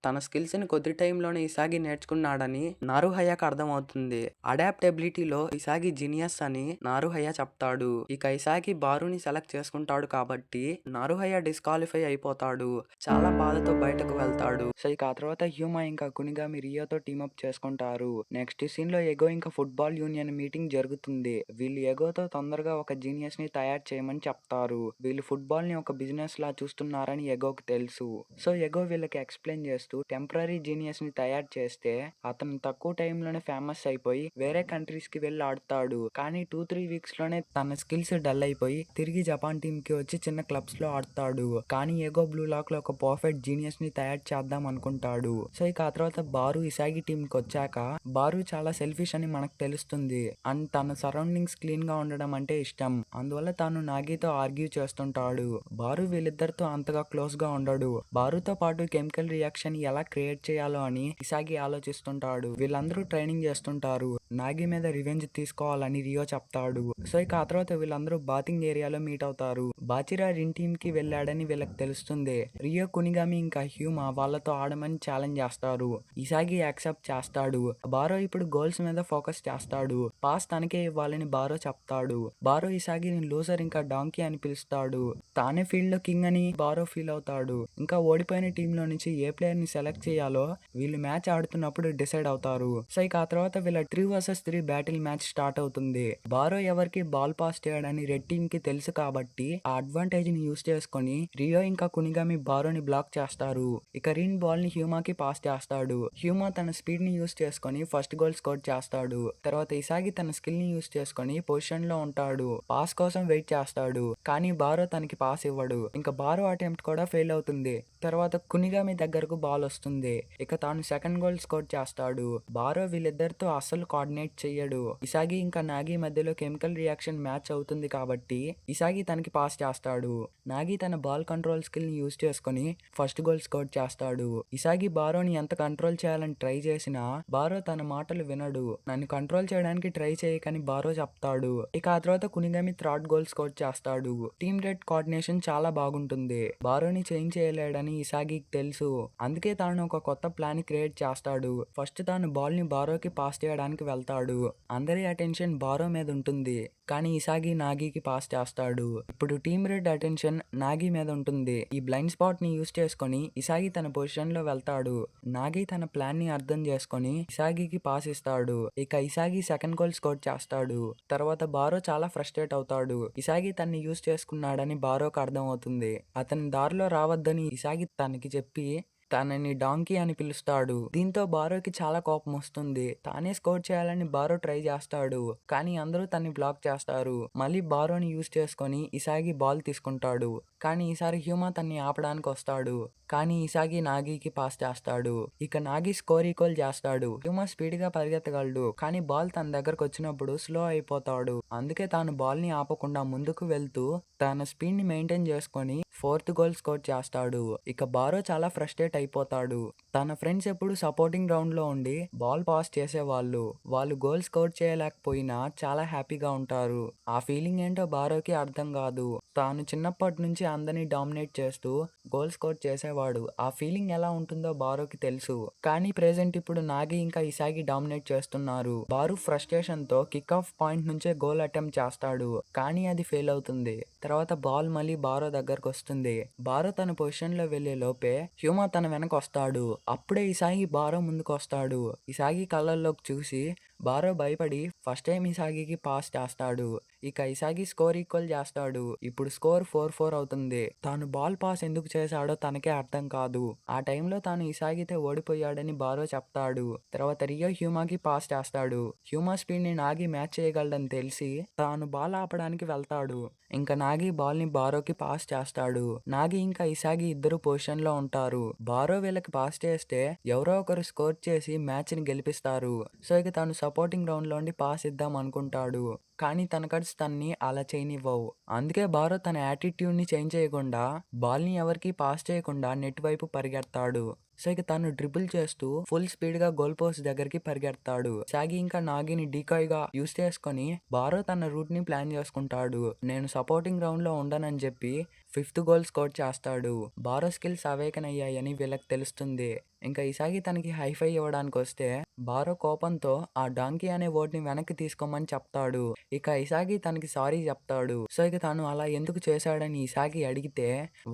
తన స్కిల్స్‌ని కొద్ది టైంలోనే ఇసాగి నేర్చుకున్నాడని నారుహయాకి అర్థమవుతుంది. అడాప్టబిలిటీలో ఇసాగి జీనియస్ అని నారుహయ చెప్తాడు. ఇక ఇసాగి బారుని సెలెక్ట్ చేసుకుంటాడు కాబట్టి నారుహయ డిస్‌క్వాలిఫై అయిపోతాడు. చాలా బాధతో బయటకు వెళ్తాడు. సో ఇక ఆ తర్వాత హ్యూమా ఇంకా కునిగామి రియోతో టీమప్ చేసుకుంటారు. నెక్స్ట్ సీన్‌లో ఎగో ఇంకా ఫుట్బాల్ యూనియన్ మీటింగ్ జరుగుతుంది. వీళ్ళు ఎగోతో తొందరగా ఒక జీనియస్‌ని తయారు చేయమని చెప్తారు. వీళ్ళు ఫుట్బాల్‌ని ఒక బిజినెస్‌లా చూస్తున్నారని ఎగోకి తెలుసు. సో ఎగో వీళ్ళకి ఎక్స్‌ప్లెయిన్ చేస్తూ టెంపరరీ జీనియస్‌ని తయారు చేస్తే అతను తక్కువ టైంలోనే ఫేమస్ అయిపోయి వేరే కంట్రీస్‌కి వెళ్ళి ఆడతాడు. కానీ 2-3 వీక్స్‌లోనే తన స్కిల్స్ డల్ అయిపోయి తిరిగి జపాన్ టీమ్‌కి వచ్చి చిన్న క్లబ్స్‌లో ఆడతాడు. కానీ ఎగో బ్లూ లాక్‌లో ఒక పర్ఫెక్ట్ జీనియస్‌ని తయారు చేద్దాం అనుకుంటాడు. సో ఇక ఆ తర్వాత బారు ఇసాగి టీమ్‌కి వచ్చాక బారు చాలా సెల్ఫిష్ అని మనకు తెలుస్తుంది. అండ్ తన సరౌండింగ్స్ క్లీన్‌గా ఉండడం అంటే ఇష్టం. అందువల్ల తాను నాగితో ఆర్గ్యూ చేస్తుంటాడు. బారు వీళ్ళిద్దరితో అంతగా క్లోజ్‌గా ఉండడు. బారుతో పాటు కెమికల్ రియాక్షన్ ఎలా క్రియేట్ చేయాలో అని ఇసాగి ఆలోచిస్తుంటాడు. వీళ్ళందరూ ట్రైనింగ్ చేస్తుంటారు. నాగి మీద రివెంజ్ తీసుకోవాలని రియో చెప్తాడు. సో ఇక ఆ తర్వాత వీళ్ళందరూ బాతింగ్ ఏరియాలో మీట్ అవుతారు. బాచిరా రిన్ టీమ్ కి వెళ్ళాడని వీళ్ళకి తెలుస్తుంది. రియో కునిగామి ఇంకా హ్యూమా వాళ్ళతో ఆడమని ఛాలెంజ్ చేస్తారు. ఇసాగి యాక్సెప్ట్ చేస్తాడు. బారో ఇప్పుడు గోల్స్ మీద ఫోకస్ చేస్తాడు. పాస్ తనకే ఇవ్వాలని బారో చెప్తాడు. బారో ఇసాగిని లూజర్ ఇంకా డాంకీ అని పిలుస్తాడు. తానే ఫీల్డ్ లో కింగ్ అని బారో ఫీల్ అవుతాడు. ఇంకా ఓడిపోయిన టీంలో నుంచి ఏ ప్లేయర్ ని సెలెక్ట్ చేయాలో వీళ్ళు మ్యాచ్ ఆడుతున్నప్పుడు డిసైడ్ అవుతారు. సో ఇక ఆ తర్వాత వీళ్ళ 3 vs 3 బ్యాటిల్ మ్యాచ్ స్టార్ట్ అవుతుంది. బారో ఎవరికి బాల్ పాస్ చేయడని రెడ్ టీమ్ కి తెలుసు కాబట్టి ఆ అడ్వాంటేజ్ ని యూస్ చేసుకొని రియో ఇంకా కునిగామి బారోని బ్లాక్ చేస్తారు. ఇక రిన్ బాల్ ని హ్యూమాకి పాస్ చేస్తాడు. హ్యూమా తన స్పీడ్ ని యూస్ చేసుకొని ఫస్ట్ గోల్ స్కోర్ చేస్తాడు. తర్వాత ఇసాగి తన స్కిల్ ని యూస్ చేసుకొని పొజిషన్ లో ఉంటాడు. పాస్ కోసం వెయిట్ చేస్తాడు. కానీ బారో తనకి పాస్ ఇవ్వడు. ఇంకా బారో అటెంప్ట్ కూడా ఫెయిల్ అవుతుంది. తర్వాత కునిగామి దగ్గరకు బాల్ వస్తుంది. ఇక తాను సెకండ్ గోల్ స్కోర్ చేస్తాడు. బారో వీళ్ళిద్దరితో అస్సలు కోఆర్డినేట్ చెయ్యడు. ఇసాగి ఇంకా నాగి మధ్యలో కెమికల్ రియాక్షన్ మ్యాచ్ అవుతుంది కాబట్టి ఇసాగి తనకి పాస్ చేస్తాడు. నాగి తన బాల్ కంట్రోల్ స్కిల్ ని యూస్ చేసుకొని ఫస్ట్ గోల్ స్కోర్ చేస్తాడు. ఇసాగి బారోని ఎంత కంట్రోల్ చేయాలని ట్రై చేసినా బారో తన మాటలు వినడు. నన్ను కంట్రోల్ చేయడానికి ట్రై చేయకని బారో చెప్తాడు. ఇక ఆ తర్వాత కునిగామి థర్డ్ గోల్ స్కోర్ చేస్తాడు. టీమ్ రెడ్ కోఆర్డినేషన్ చాలా బాగుంటుంది. బారోని చేంజ్ చేయలేడని ఇసాగికి తెలుసు. అందుకే తాను ఒక కొత్త ప్లాన్ క్రియేట్ చేస్తాడు. ఫస్ట్ తాను బాల్ ని బారోకి పాస్ చేయడానికి వెళ్తాడు. అందరి అటెన్షన్ బారో మీద ఉంటుంది. కానీ ఇసాగి నాగికి పాస్ చేస్తాడు. ఇప్పుడు టీమ్ రెడ్ అటెన్షన్ నాగి మీద ఉంటుంది. ఈ బ్లైండ్ స్పాట్ ని యూస్ చేసుకొని ఇసాగి తన పొజిషన్ లో వెళ్తాడు. నాగి తన ప్లాన్ ని అర్థం చేసుకొని ఇసాగికి పాస్ ఇస్తాడు. ఇక ఇసాగి సెకండ్ గోల్ స్కోర్ చేస్తాడు. తర్వాత బారో చాలా ఫ్రస్ట్రేట్ అవుతాడు. ఇసాగి తన్ని యూస్ చేసుకున్నాడని బారోకి అర్థం అవుతుంది. అతని దారిలో రావద్దని ఇసాగి తనకి చెప్పి తనని డాంకీ అని పిలుస్తాడు. దీంతో బారోకి చాలా కోపం వస్తుంది. తానే స్కోర్ చేయాలని బారో ట్రై చేస్తాడు. కానీ అందరూ తన్ని బ్లాక్ చేస్తారు. మళ్ళీ బారోని యూస్ చేసుకొని ఇసాగి బాల్ తీసుకుంటాడు. కానీ ఈసారి హ్యూమా తన్ని ఆపడానికి వస్తాడు. కానీ ఇసాగి నాగికి పాస్ చేస్తాడు. ఇక నాగి స్కోర్ ఈక్వల్ చేస్తాడు. హ్యూమా స్పీడ్ గా పరిగెత్తగలడు. కానీ బాల్ తన దగ్గరకు వచ్చినప్పుడు స్లో అయిపోతాడు. అందుకే తాను బాల్ ని ఆపకుండా ముందుకు వెళ్తూ తన స్పీడ్ ని మెయింటైన్ చేసుకొని ఫోర్త్ గోల్ స్కోర్ చేస్తాడు. ఇక బారో చాలా ఫ్రస్ట్రేట్ అయిపోతాడు. తన ఫ్రెండ్స్ ఎప్పుడు సపోర్టింగ్ గ్రౌండ్ లో ఉండి బాల్ పాస్ చేసేవాళ్ళు. వాళ్ళు గోల్ స్కోర్ చేయలేకపోయినా చాలా హ్యాపీగా ఉంటారు. ఆ ఫీలింగ్ ఏంటో బారోకి అర్థం కాదు. తాను చిన్నప్పటి నుంచి అందరినీ డామినేట్ చేస్తూ గోల్ స్కోర్ చేసేవాడు. ఆ ఫీలింగ్ ఎలా ఉంటుందో బారోకి తెలుసు. కానీ ప్రెజెంట్ ఇప్పుడు నాగి ఇంకా ఇసాగి డామినేట్ చేస్తున్నారు. బారు ఫ్రస్ట్రేషన్ తో కిక్ ఆఫ్ పాయింట్ నుంచే గోల్ అటెంప్ట్ చేస్తాడు. కానీ అది ఫెయిల్ అవుతుంది. తర్వాత బాల్ మళ్ళీ బారో దగ్గరకు వస్తుంది. బారో తన పొజిషన్ లో వెళ్లే లోపే హ్యూమా తన వెనక వస్తాడు. అప్పుడే ఇసాగి బారో ముందుకు వస్తాడు. ఇసాగి కళ్ళల్లోకి చూసి బారో భయపడి ఫస్ట్ టైం ఇసాగికి పాస్ చేస్తాడు. ఇక ఇసాగి స్కోర్ ఈక్వల్ చేస్తాడు. ఇప్పుడు స్కోర్ 4-4 అవుతుంది. తాను బాల్ పాస్ ఎందుకు చేశాడో తనకే అర్థం కాదు. ఆ టైంలో తాను ఇసాగితే ఓడిపోయాడని బారో చెప్తాడు. తర్వాత రియో హ్యూమాకి పాస్ చేస్తాడు. హ్యూమా స్పీడ్ ని నాగి మ్యాచ్ చేయగలడని తెలిసి తాను బాల్ ఆపడానికి వెళ్తాడు. ఇంకా నాగి బాల్ ని బారోకి పాస్ చేస్తాడు. నాగి ఇంకా ఇసాగి ఇద్దరు పొజిషన్ లో ఉంటారు. బారో వీళ్ళకి పాస్ చేస్తే ఎవరో ఒకరు స్కోర్ చేసి మ్యాచ్ ని గెలిపిస్తారు. సో ఇక తాను సపోర్టింగ్ గ్రౌండ్ లోండి పాస్ ఇద్దాం అనుకుంటాడు. కానీ తన కట్స్ తన్ని అలా చేయనివ్వవు. అందుకే బారో తన యాటిట్యూడ్ ని చేంజ్ చేయకుండా బాల్ ని ఎవరికి పాస్ చేయకుండా నెట్ వైపు పరిగెడతాడు. సో ఇక తను డ్రిబుల్ చేస్తూ ఫుల్ స్పీడ్ గా గోల్ పోస్ట్ దగ్గరికి పరిగెడతాడు. సాగి ఇంకా నాగిని డీకాయ్ గా యూస్ చేసుకొని బారో తన రూట్ ని ప్లాన్ చేసుకుంటాడు. నేను సపోర్టింగ్ గ్రౌండ్ లో ఉండనని చెప్పి 5th గోల్ స్కోర్ చేస్తాడు. బారో స్కిల్స్ అవేకన్ అయ్యాయని వీళ్ళకి తెలుస్తుంది. ఇంకా ఇసాగి తనకి హైఫై ఇవ్వడానికొస్తే బారో కోపంతో ఆ డాంకీ అనే వర్డ్‌ని వెనక్కి తీసుకోమని చెప్తాడు. ఇక ఇసాగి తనకి సారీ చెప్తాడు. సో ఇక తను అలా ఎందుకు చేశాడని ఇసాగి అడిగితే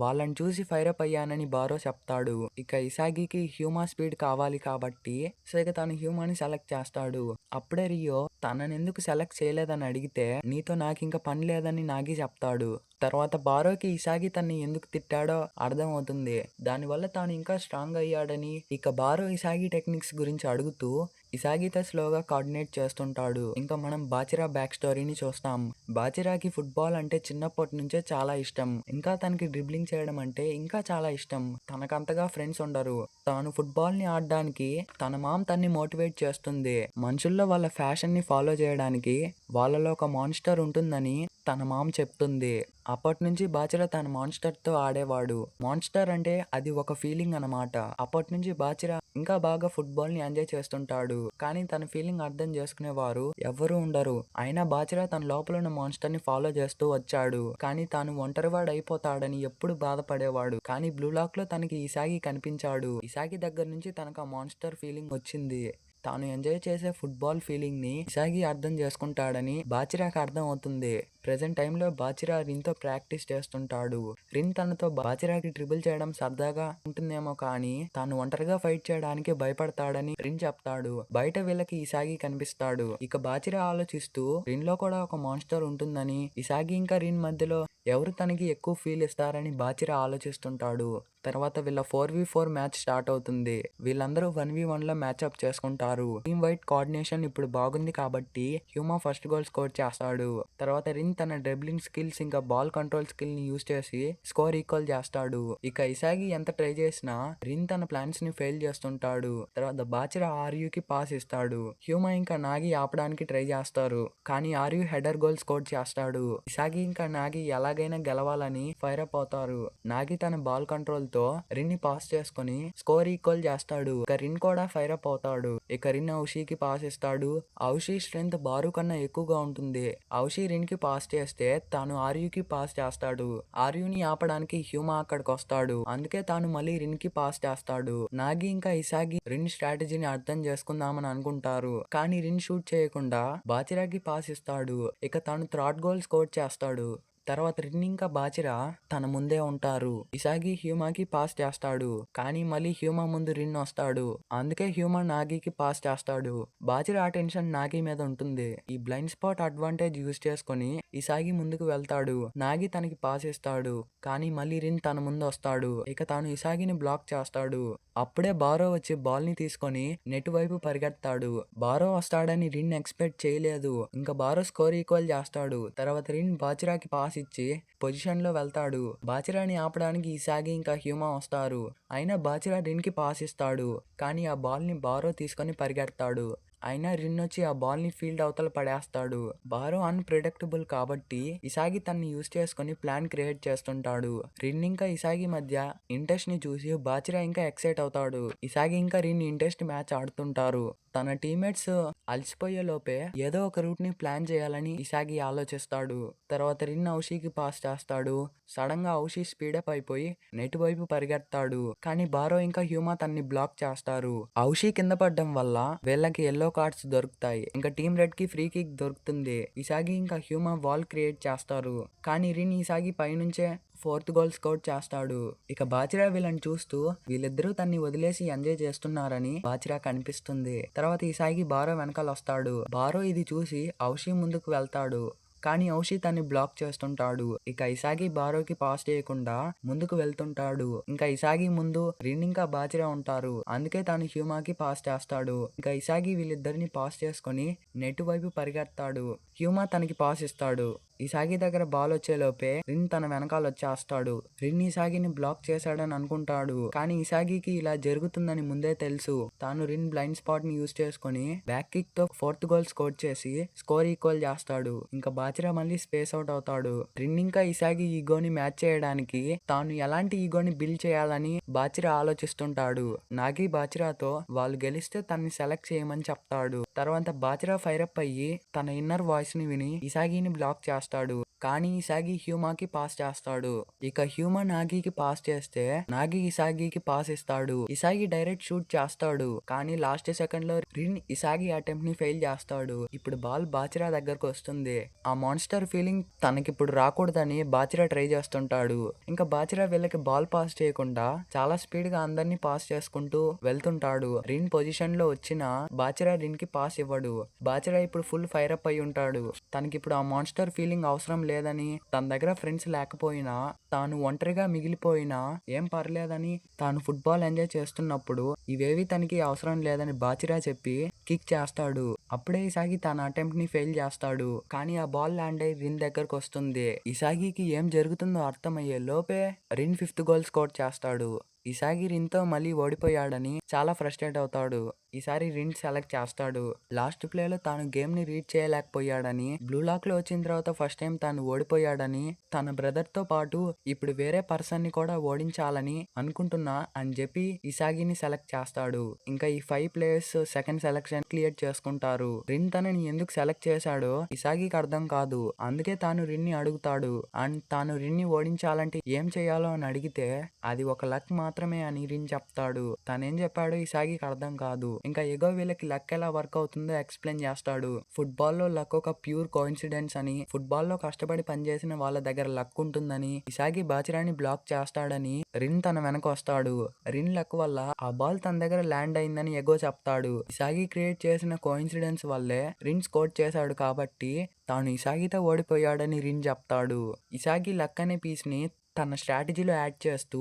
వాళ్ళని చూసి ఫైర్ అప్ అయ్యానని బారో చెప్తాడు. ఇక ఇసాగికి హ్యూమా స్పీడ్ కావాలి కాబట్టి సో ఇక తను హ్యూమాని సెలెక్ట్ చేస్తాడు. అప్పుడే రియో తననెందుకు సెలెక్ట్ చేయలేదని అడిగితే నీతో నాకింక పని లేదని నాగి చెప్తాడు. తర్వాత బారోకి ఇసాగి తన్ని ఎందుకు తిట్టాడో అర్థమవుతుంది. దానివల్ల తాను ఇంకా స్ట్రాంగ్ అయ్యాడని. ఇక బారో ఇసాగి టెక్నిక్స్ గురించి అడుగుతూ ఇసాగితో స్లోగా కోఆర్డినేట్ చేస్తుంటాడు. ఇంకా మనం బాచిరా బ్యాక్ స్టోరీని చూస్తాం. బాచిరాకి ఫుట్బాల్ అంటే చిన్నప్పటి నుంచే చాలా ఇష్టం. ఇంకా తనకి డ్రిబ్లింగ్ చేయడం అంటే ఇంకా చాలా ఇష్టం. తనకంతగా ఫ్రెండ్స్ ఉండరు. తాను ఫుట్బాల్ ని ఆడడానికి తన మామ్ తన్ని మోటివేట్ చేస్తుంది. మనుషుల్లో వాళ్ళ ఫ్యాషన్ ని ఫాలో చేయడానికి వాళ్ళలో ఒక మాన్స్టర్ ఉంటుందని తన మామ్ చెప్తుంది. అప్పటి నుంచి బాచిరా తన మాన్స్టర్ తో ఆడేవాడు. మాన్స్టర్ అంటే అది ఒక ఫీలింగ్ అన్నమాట. అప్పటి నుంచి బాచిరా ఇంకా బాగా ఫుట్బాల్ ని ఎంజాయ్ చేస్తుంటాడు. కానీ తన ఫీలింగ్ అర్థం చేసుకునేవారు ఎవ్వరూ ఉండరు. అయినా బాచిరా తన లోపల ఉన్న మాన్స్టర్ ని ఫాలో చేస్తూ వచ్చాడు. కానీ తాను ఒంటరివాడు అయిపోతాడని ఎప్పుడు బాధపడేవాడు. కానీ బ్లూ లాక్ లో తనకి ఇసాగి కనిపించాడు. ఇసాగి దగ్గర నుంచి తనకు ఆ మాన్స్టర్ ఫీలింగ్ వచ్చింది. తాను ఎంజాయ్ చేసే ఫుట్బాల్ ఫీలింగ్ ని ఇసాగి అర్థం చేసుకుంటాడని బాచిరాకి అర్థం అవుతుంది. ప్రెజెంట్ టైంలో బాచిరా రిన్ తో ప్రాక్టీస్ చేస్తుంటాడు. రిన్ తనతో బాచిరాకి ట్రిబుల్ చేయడం సరదాగా ఉంటుందేమో కానీ తాను ఒంటరిగా ఫైట్ చేయడానికి భయపడతాడని రిన్ చెప్తాడు. బయట వీళ్ళకి ఇసాగి కనిపిస్తాడు. ఇక బాచిరా ఆలోచిస్తూ రిన్ లో కూడా ఒక మాన్స్టర్ ఉంటుందని, ఇసాగి ఇంకా రిన్ మధ్యలో ఎవరు తనకి ఎక్కువ ఫీల్ ఇస్తారని బాచిరా ఆలోచిస్తుంటాడు. తర్వాత వీళ్ళ 4v4 మ్యాచ్ స్టార్ట్ అవుతుంది. వీళ్ళందరూ 1v1 లో మ్యాచ్అప్ చేసుకుంటారు. టీమ్ వైడ్ కోఆర్డినేషన్ ఇప్పుడు బాగుంది కాబట్టి హ్యూమా ఫస్ట్ గోల్ స్కోర్ చేస్తాడు. తర్వాత రిన్ తన డ్రిబ్లింగ్ స్కిల్స్ ఇంకా బాల్ కంట్రోల్ స్కిల్ ని యూజ్ చేసి స్కోర్ ఈక్వల్ చేస్తాడు. ఇక ఇసాగి ఎంత ట్రై చేసినా రిన్ తన ప్లాన్స్ ని ఫెయిల్ చేస్తుంటాడు. తర్వాత బాచిరా ఆర్యుకి పాస్ ఇస్తాడు. హ్యూమా ఇంకా నాగి ఆపడానికి ట్రై చేస్తారు. కానీ ఆర్యు హెడర్ గోల్ స్కోర్ చేస్తాడు. ఇసాగి ఇంకా నాగి ఎలాగైనా గెలవాలని ఫైర్ అప్ అవుతారు. నాగి తన బాల్ కంట్రోల్ తో రిన్ ని పాస్ చేసుకుని స్కోర్ ఈక్వల్ చేస్తాడు. ఇక రిన్ కూడా ఫైర్ అప్ అవుతాడు. ఇక రిన్ ఔషికి పాస్ ఇస్తాడు. ఔషి స్ట్రెంత్ బారు కన్నా ఎక్కువగా ఉంటుంది. ఔషి రిన్ కి పాస్ చేస్తే తాను ఆర్యుకి పాస్ చేస్తాడు. ఆర్యుని ఆపడానికి హ్యూమా అక్కడికి వస్తాడు. అందుకే తాను మళ్ళీ రిన్ కి పాస్ చేస్తాడు. నాగి ఇంకా ఇసాగి రిన్ స్ట్రాటజీని అర్థం చేసుకుందామని అనుకుంటారు. కానీ రిన్ షూట్ చేయకుండా బాచిరాకి పాస్ ఇస్తాడు. ఇక తాను థర్డ్ గోల్ స్కోర్ చేస్తాడు. తర్వాత రిన్ ఇంకా బాచిరా తన ముందే ఉంటారు. ఇసాగి హ్యూమాకి పాస్ చేస్తాడు. కానీ మళ్ళీ హ్యూమా ముందు రిన్ వస్తాడు. అందుకే హ్యూమా నాగికి పాస్ చేస్తాడు. బాచిరా టెన్షన్ నాగి మీద ఉంటుంది. ఈ బ్లైండ్ స్పాట్ అడ్వాంటేజ్ యూజ్ చేసుకుని ఇసాగి ముందుకు వెళ్తాడు. నాగి తనకి పాస్ ఇస్తాడు. కానీ మళ్ళీ రిన్ తన ముందు వస్తాడు. ఇక తాను ఇసాగిని బ్లాక్ చేస్తాడు. అప్పుడే బారో వచ్చి బాల్ ని తీసుకొని నెట్ వైపు పరిగెడతాడు. బారో వస్తాడని రిన్ ఎక్స్పెక్ట్ చేయలేదు. ఇంకా బారో స్కోర్ ఈక్వల్ చేస్తాడు. తర్వాత రిన్ బాచిరాకి పాస్ ఇచ్చి పొజిషన్ లో వెళ్తాడు. బాచిరాని ఆపడానికి ఇసాగి ఇంకా హ్యూమా వస్తారు. అయినా బాచిరా రిన్ కి పాస్ ఇస్తాడు. కానీ ఆ బాల్ ని బారో తీసుకొని పరిగెడతాడు. అయినా రిన్ వచ్చి ఆ బాల్ ని ఫీల్డ్ అవతల పడేస్తాడు. బారో అన్ప్రెడిక్టబుల్ కాబట్టి ఇసాగి తన్ని యూజ్ చేసుకుని ప్లాన్ క్రియేట్ చేస్తుంటాడు. రిన్ ఇంకా ఇసాగి మధ్య ఇంట్రెస్ట్ ని చూసి బాచిరా ఇంకా ఎక్సైట్ అవుతాడు. ఇసాగి ఇంకా రిన్ ఇంట్రెస్ట్ మ్యాచ్ ఆడుతుంటారు. తన టీమ్మేట్స్ అలసిపోయే లోపే ఏదో ఒక రూట్ ని ప్లాన్ చేయాలని ఇసాగి ఆలోచిస్తాడు. తర్వాత రిన్ ఔషికి పాస్ చేస్తాడు. సడన్ గా ఔషి స్పీడప్ అయిపోయి నెట్ వైపు పరిగెడతాడు. కానీ బారో ఇంకా హ్యూమా తన్ని బ్లాక్ చేస్తారు. ఔషి కింద పడడం వల్ల వీళ్ళకి ఎల్లో కార్డ్స్ దొరుకుతాయి. ఇంకా టీమ్ రెడ్ కి ఫ్రీ కిక్ దొరుకుతుంది. ఇసాగి ఇంకా హ్యూమా వాల్ క్రియేట్ చేస్తారు. కానీ రిన్ ఇసాగి పైనుంచే 4th గోల్ స్కోర్ చేస్తాడు. ఇక బాచిరా వీళ్ళని చూస్తూ వీళ్ళిద్దరూ తన్ని వదిలేసి ఎంజాయ్ చేస్తున్నారని బాచిరా కనిపిస్తుంది. తర్వాత ఇసాగి బారో వెనకాల వస్తాడు. బారో ఇది చూసి ఔషి ముందుకు వెళ్తాడు. కానీ ఔషి తన్ని బ్లాక్ చేస్తుంటాడు. ఇక ఇసాగి బారోకి పాస్ చేయకుండా ముందుకు వెళ్తుంటాడు. ఇంకా ఇసాగి ముందు రిన్ ఇంకా బాచిరా ఉంటారు. అందుకే తాను హ్యూమాకి పాస్ చేస్తాడు. ఇంకా ఇసాగి వీళ్ళిద్దరిని పాస్ చేసుకుని నెట్ వైపు పరిగెడతాడు. హ్యూమా తనకి పాస్ ఇస్తాడు. ఇసాగి దగ్గర బాల్ వచ్చే లోపే రిన్ తన వెనకాల వచ్చేస్తాడు. రిన్ ఇసాగిని బ్లాక్ చేశాడని అనుకుంటాడు. కానీ ఇసాగికి ఇలా జరుగుతుందని ముందే తెలుసు. తాను రిన్ బ్లైండ్ స్పాట్ ని యూజ్ చేసుకుని బ్యాక్ కిక్ తో 4th గోల్ స్కోర్ చేసి స్కోర్ ఈక్వల్ చేస్తాడు. ఇంకా బాచిరా మళ్ళీ స్పేస్ అవుట్ అవుతాడు. రిన్ ఇంకా ఇసాగి ఈగోని మ్యాచ్ చేయడానికి తాను ఎలాంటి ఈగోని బిల్డ్ చేయాలని బాచిరా ఆలోచిస్తుంటాడు. నాగి బాచిరాతో వాళ్ళు గెలిస్తే తనని సెలెక్ట్ చేయమని చెప్తాడు. తర్వాత బాచిరా ఫైర్ అప్ అయ్యి తన ఇన్నర్ వాయిస్ ని విని ఇసాగిని బ్లాక్ చేస్తాడు. కానీ ఇసాగి హ్యూమాకి పాస్ చేస్తాడు. ఇక హ్యూమా నాగికి పాస్ చేస్తే నాగి ఇసాగికి పాస్ ఇస్తాడు. ఇసాగి డైరెక్ట్ షూట్ చేస్తాడు కానీ లాస్ట్ సెకండ్ లో రిన్ ఇసాగి అటెంప్ట్ ని ఫెయిల్ చేస్తాడు. ఇప్పుడు బాల్ బాచిరా దగ్గరకు వస్తుంది. ఆ మాన్స్టర్ ఫీలింగ్ తనకిప్పుడు రాకూడదని బాచిరా ట్రై చేస్తుంటాడు. ఇంకా బాచిరా వీళ్ళకి బాల్ పాస్ చేయకుండా చాలా స్పీడ్ గా అందరినీ పాస్ చేసుకుంటూ వెళ్తుంటాడు. రిన్ పొజిషన్ లో వచ్చిన బాచిరా రిన్ కి పాస్ ఇవ్వడు. బాచిరా ఇప్పుడు ఫుల్ ఫైర్ అప్ అయి ఉంటాడు. తనకిప్పుడు ఆ మాన్స్టర్ ఫీలింగ్ అవసరం లేదని, తన దగ్గర ఫ్రెండ్స్ లేకపోయినా, తాను ఒంటరిగా మిగిలిపోయినా ఏం పర్లేదని తాను ఫుట్బాల్ ఎంజాయ్ చేస్తున్నప్పుడు ఇవేవి తనకి అవసరం లేదని బాచిరా చెప్పి కిక్ చేస్తాడు. అప్పుడే ఇసాగి తన అటెంప్ట్ ని ఫెయిల్ చేస్తాడు. కానీ ఆ బాల్ ల్యాండ్ అయి రిన్ దగ్గరకు వస్తుంది. ఇసాగికి ఏం జరుగుతుందో అర్థమయ్యే లోపే రిన్ 5th గోల్ స్కోర్ చేస్తాడు. ఇసాగి రిన్ తో మళ్ళీ ఓడిపోయాడని చాలా ఫ్రస్ట్రేట్ అవుతాడు. ఈసారి రిన్ సెలెక్ట్ చేస్తాడు. లాస్ట్ ప్లేలో తాను గేమ్ ని రీడ్ చేయలేకపోయాడని, బ్లూ లాక్ లో వచ్చిన తర్వాత ఫస్ట్ టైం తాను ఓడిపోయాడని, తన బ్రదర్ తో పాటు ఇప్పుడు వేరే పర్సన్ ని కూడా ఓడించాలని అనుకుంటున్నా అని చెప్పి ఇసాగిని సెలెక్ట్ చేస్తాడు. ఇంకా ఈ 5 ప్లేయర్స్ సెకండ్ సెలెక్షన్ క్లియర్ చేసుకుంటారు. రిన్ తనని ఎందుకు సెలెక్ట్ చేశాడో ఇసాగికి అర్థం కాదు. అందుకే తాను రిన్ ని అడుగుతాడు. అండ్ తాను రిన్ ని ఓడించాలంటే ఏం చేయాలో అని అడిగితే అది ఒక లక్ మాత్రమే అని రిన్ చెప్తాడు. తనేం చెప్పాడో ఇసాగికి అర్థం కాదు. ఇంకా ఎగో వీళ్ళకి లక్ ఎలా వర్క్ అవుతుందో ఎక్స్ప్లెయిన్ చేస్తాడు. ఫుట్బాల్ లో లక్ ఒక ప్యూర్ కోఇన్సిడెన్స్ అని, ఫుట్బాల్ లో కష్టపడి పనిచేసిన వాళ్ళ దగ్గర లక్ ఉంటుందని, ఇసాగి బాచిరాని బ్లాక్ చేస్తాడని రిన్ తన వెనక వస్తాడు. రిన్ లక్ వల్ల ఆ బాల్ తన దగ్గర ల్యాండ్ అయిందని ఎగో చెప్తాడు. ఇసాగి క్రియేట్ చేసిన కోఇన్సిడెన్స్ వల్లే రిన్ స్కోర్ చేశాడు కాబట్టి తాను ఇసాగితో ఓడిపోయాడని రిన్ చెప్తాడు. ఇసాగి లక్ అనే పీస్ ని తన స్ట్రాటజీలో యాడ్ చేస్తూ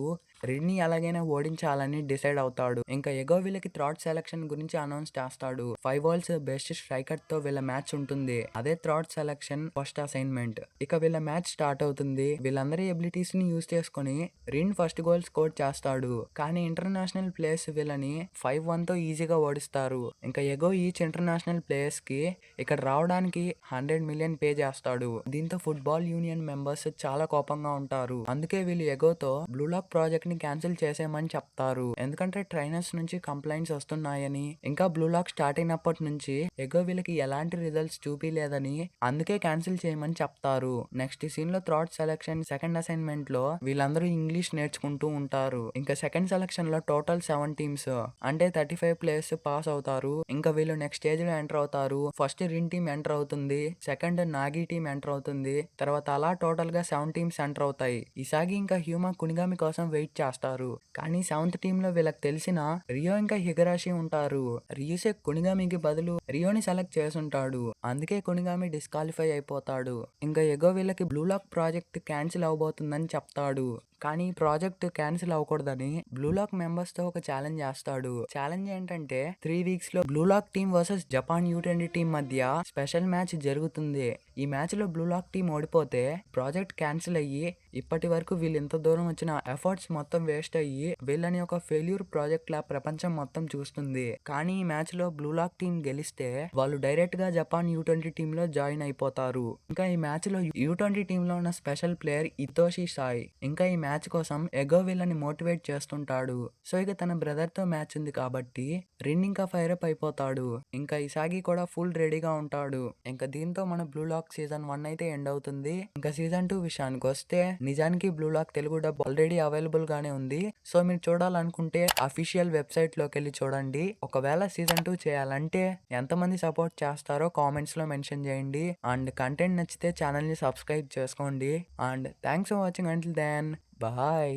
రిన్ ని ఎలాగైనా ఓడించాలని డిసైడ్ అవుతాడు. ఇంకా ఎగో వీళ్ళకి థర్డ్ సెలక్షన్ గురించి అనౌన్స్ చేస్తాడు. 5 వరల్డ్స్ బెస్ట్ స్ట్రైకర్ తో వీళ్ళ మ్యాచ్ ఉంటుంది. అదే థర్డ్ సెలక్షన్ ఫస్ట్ అసైన్మెంట్. ఇక వీళ్ళ మ్యాచ్ స్టార్ట్ అవుతుంది. వీళ్ళందరి ఎబిలిటీస్ ని యూజ్ చేసుకుని రిన్ ఫస్ట్ గోల్ స్కోర్ చేస్తాడు. కానీ ఇంటర్నేషనల్ ప్లేయర్స్ వీళ్ళని 5-1 తో ఈజీగా ఓడిస్తారు. ఇంకా ఎగో ఈచ్ ఇంటర్నేషనల్ ప్లేయర్స్ కి ఇక్కడ రావడానికి 100 మిలియన్ పే చేస్తాడు. దీంతో ఫుట్బాల్ యూనియన్ మెంబర్స్ చాలా కోపంగా ఉంటారు. అందుకే వీళ్ళు ఎగోతో బ్లూ లాక్ ప్రాజెక్ట్ ని క్యాన్సిల్ చేసేయమని చెప్తారు. ఎందుకంటే ట్రైనర్స్ నుంచి కంప్లైంట్స్ వస్తున్నాయని, ఇంకా బ్లూ లాక్ స్టార్ట్ అయినప్పటి నుంచి ఎగో వీళ్ళకి ఎలాంటి రిజల్ట్స్ చూపిలేదని, అందుకే క్యాన్సిల్ చేయమని చెప్తారు. నెక్స్ట్ సీన్ లో థర్డ్ సెలక్షన్ సెకండ్ అసైన్మెంట్ లో వీళ్ళందరూ ఇంగ్లీష్ నేర్చుకుంటూ ఉంటారు. ఇంకా సెకండ్ సెలక్షన్ లో టోటల్ 7 టీమ్స్ అంటే 35 ప్లేయర్స్ పాస్ అవుతారు. ఇంకా వీళ్ళు నెక్స్ట్ స్టేజ్ లో ఎంటర్ అవుతారు. ఫస్ట్ రిన్ టీమ్ ఎంటర్ అవుతుంది, సెకండ్ నాగి టీమ్ ఎంటర్ అవుతుంది, తర్వాత అలా టోటల్ గా 7 టీమ్స్ ఎంటర్ అవుతాయి. ఇసాగి ఇంకా హ్యూమా కునిగామి కోసం వెయిట్ చేస్తారు. కానీ 7th టీమ్ లో వీళ్ళకి తెలిసిన రియో ఇంకా హిగరాషి ఉంటారు. రియూసే కునిగామికి బదులు రియోని సెలెక్ట్ చేసుంటాడు. అందుకే కునిగామి డిస్క్వాలిఫై అయిపోతాడు. ఇంకా ఎగో వీళ్ళకి బ్లూ లాక్ ప్రాజెక్ట్ క్యాన్సిల్ అవబోతుందని చెప్తాడు. కానీ ఈ ప్రాజెక్ట్ క్యాన్సిల్ అవ్వకూడదని బ్లూ లాక్ మెంబర్స్ తో ఒక ఛాలెంజ్ చేస్తాడు. ఛాలెంజ్ ఏంటంటే 3 వీక్స్ లో Blue Lock team versus Japan U20 team మధ్య స్పెషల్ మ్యాచ్ జరుగుతుంది. ఈ మ్యాచ్ లో బ్లూ లాక్ టీమ్ ఓడిపోతే ప్రాజెక్ట్ క్యాన్సిల్ అయ్యి ఇప్పటి వరకు వీళ్ళు ఇంత దూరం వచ్చిన ఎఫర్ట్స్ మొత్తం వేస్ట్ అయ్యి వీళ్ళని ఒక ఫెయిల్యూర్ ప్రాజెక్ట్ లా ప్రపంచం మొత్తం చూస్తుంది. కానీ ఈ మ్యాచ్ లో బ్లూ లాక్ టీమ్ గెలిస్తే వాళ్ళు డైరెక్ట్ గా జపాన్ U20 టీమ్ లో జాయిన్ అయిపోతారు. ఇంకా ఈ మ్యాచ్ లో U20 టీమ్ లో ఉన్న స్పెషల్ ప్లేయర్ ఇతోషి సాయ్. ఇంకా ఈ మ్యాచ్ కోసం ఎగో వీళ్ళని మోటివేట్ చేస్తుంటాడు. సో ఇక తన బ్రదర్ తో మ్యాచ్ ఉంది కాబట్టి రిన్ ఇంకా ఫైర్ అప్ అయిపోతాడు. ఇంకా ఇసాగి కూడా ఫుల్ రెడీగా ఉంటాడు. ఇంకా దీంతో మన బ్లూ లాక్ సీజన్ 1 అయితే ఎండ్ అవుతుంది. ఇంకా సీజన్ 2 విషయానికి వస్తే నిజానికి Blue Lock Telugu dub already available గానే ఉంది. సో మీరు చూడాలనుకుంటే అఫీషియల్ వెబ్సైట్ లోకి వెళ్ళి చూడండి. ఒకవేళ సీజన్ 2 చేయాలంటే ఎంతమంది సపోర్ట్ చేస్తారో కామెంట్స్ లో మెన్షన్ చేయండి. అండ్ కంటెంట్ నచ్చితే ఛానల్ ని సబ్స్క్రైబ్ చేసుకోండి. And thanks for watching. Until then bye.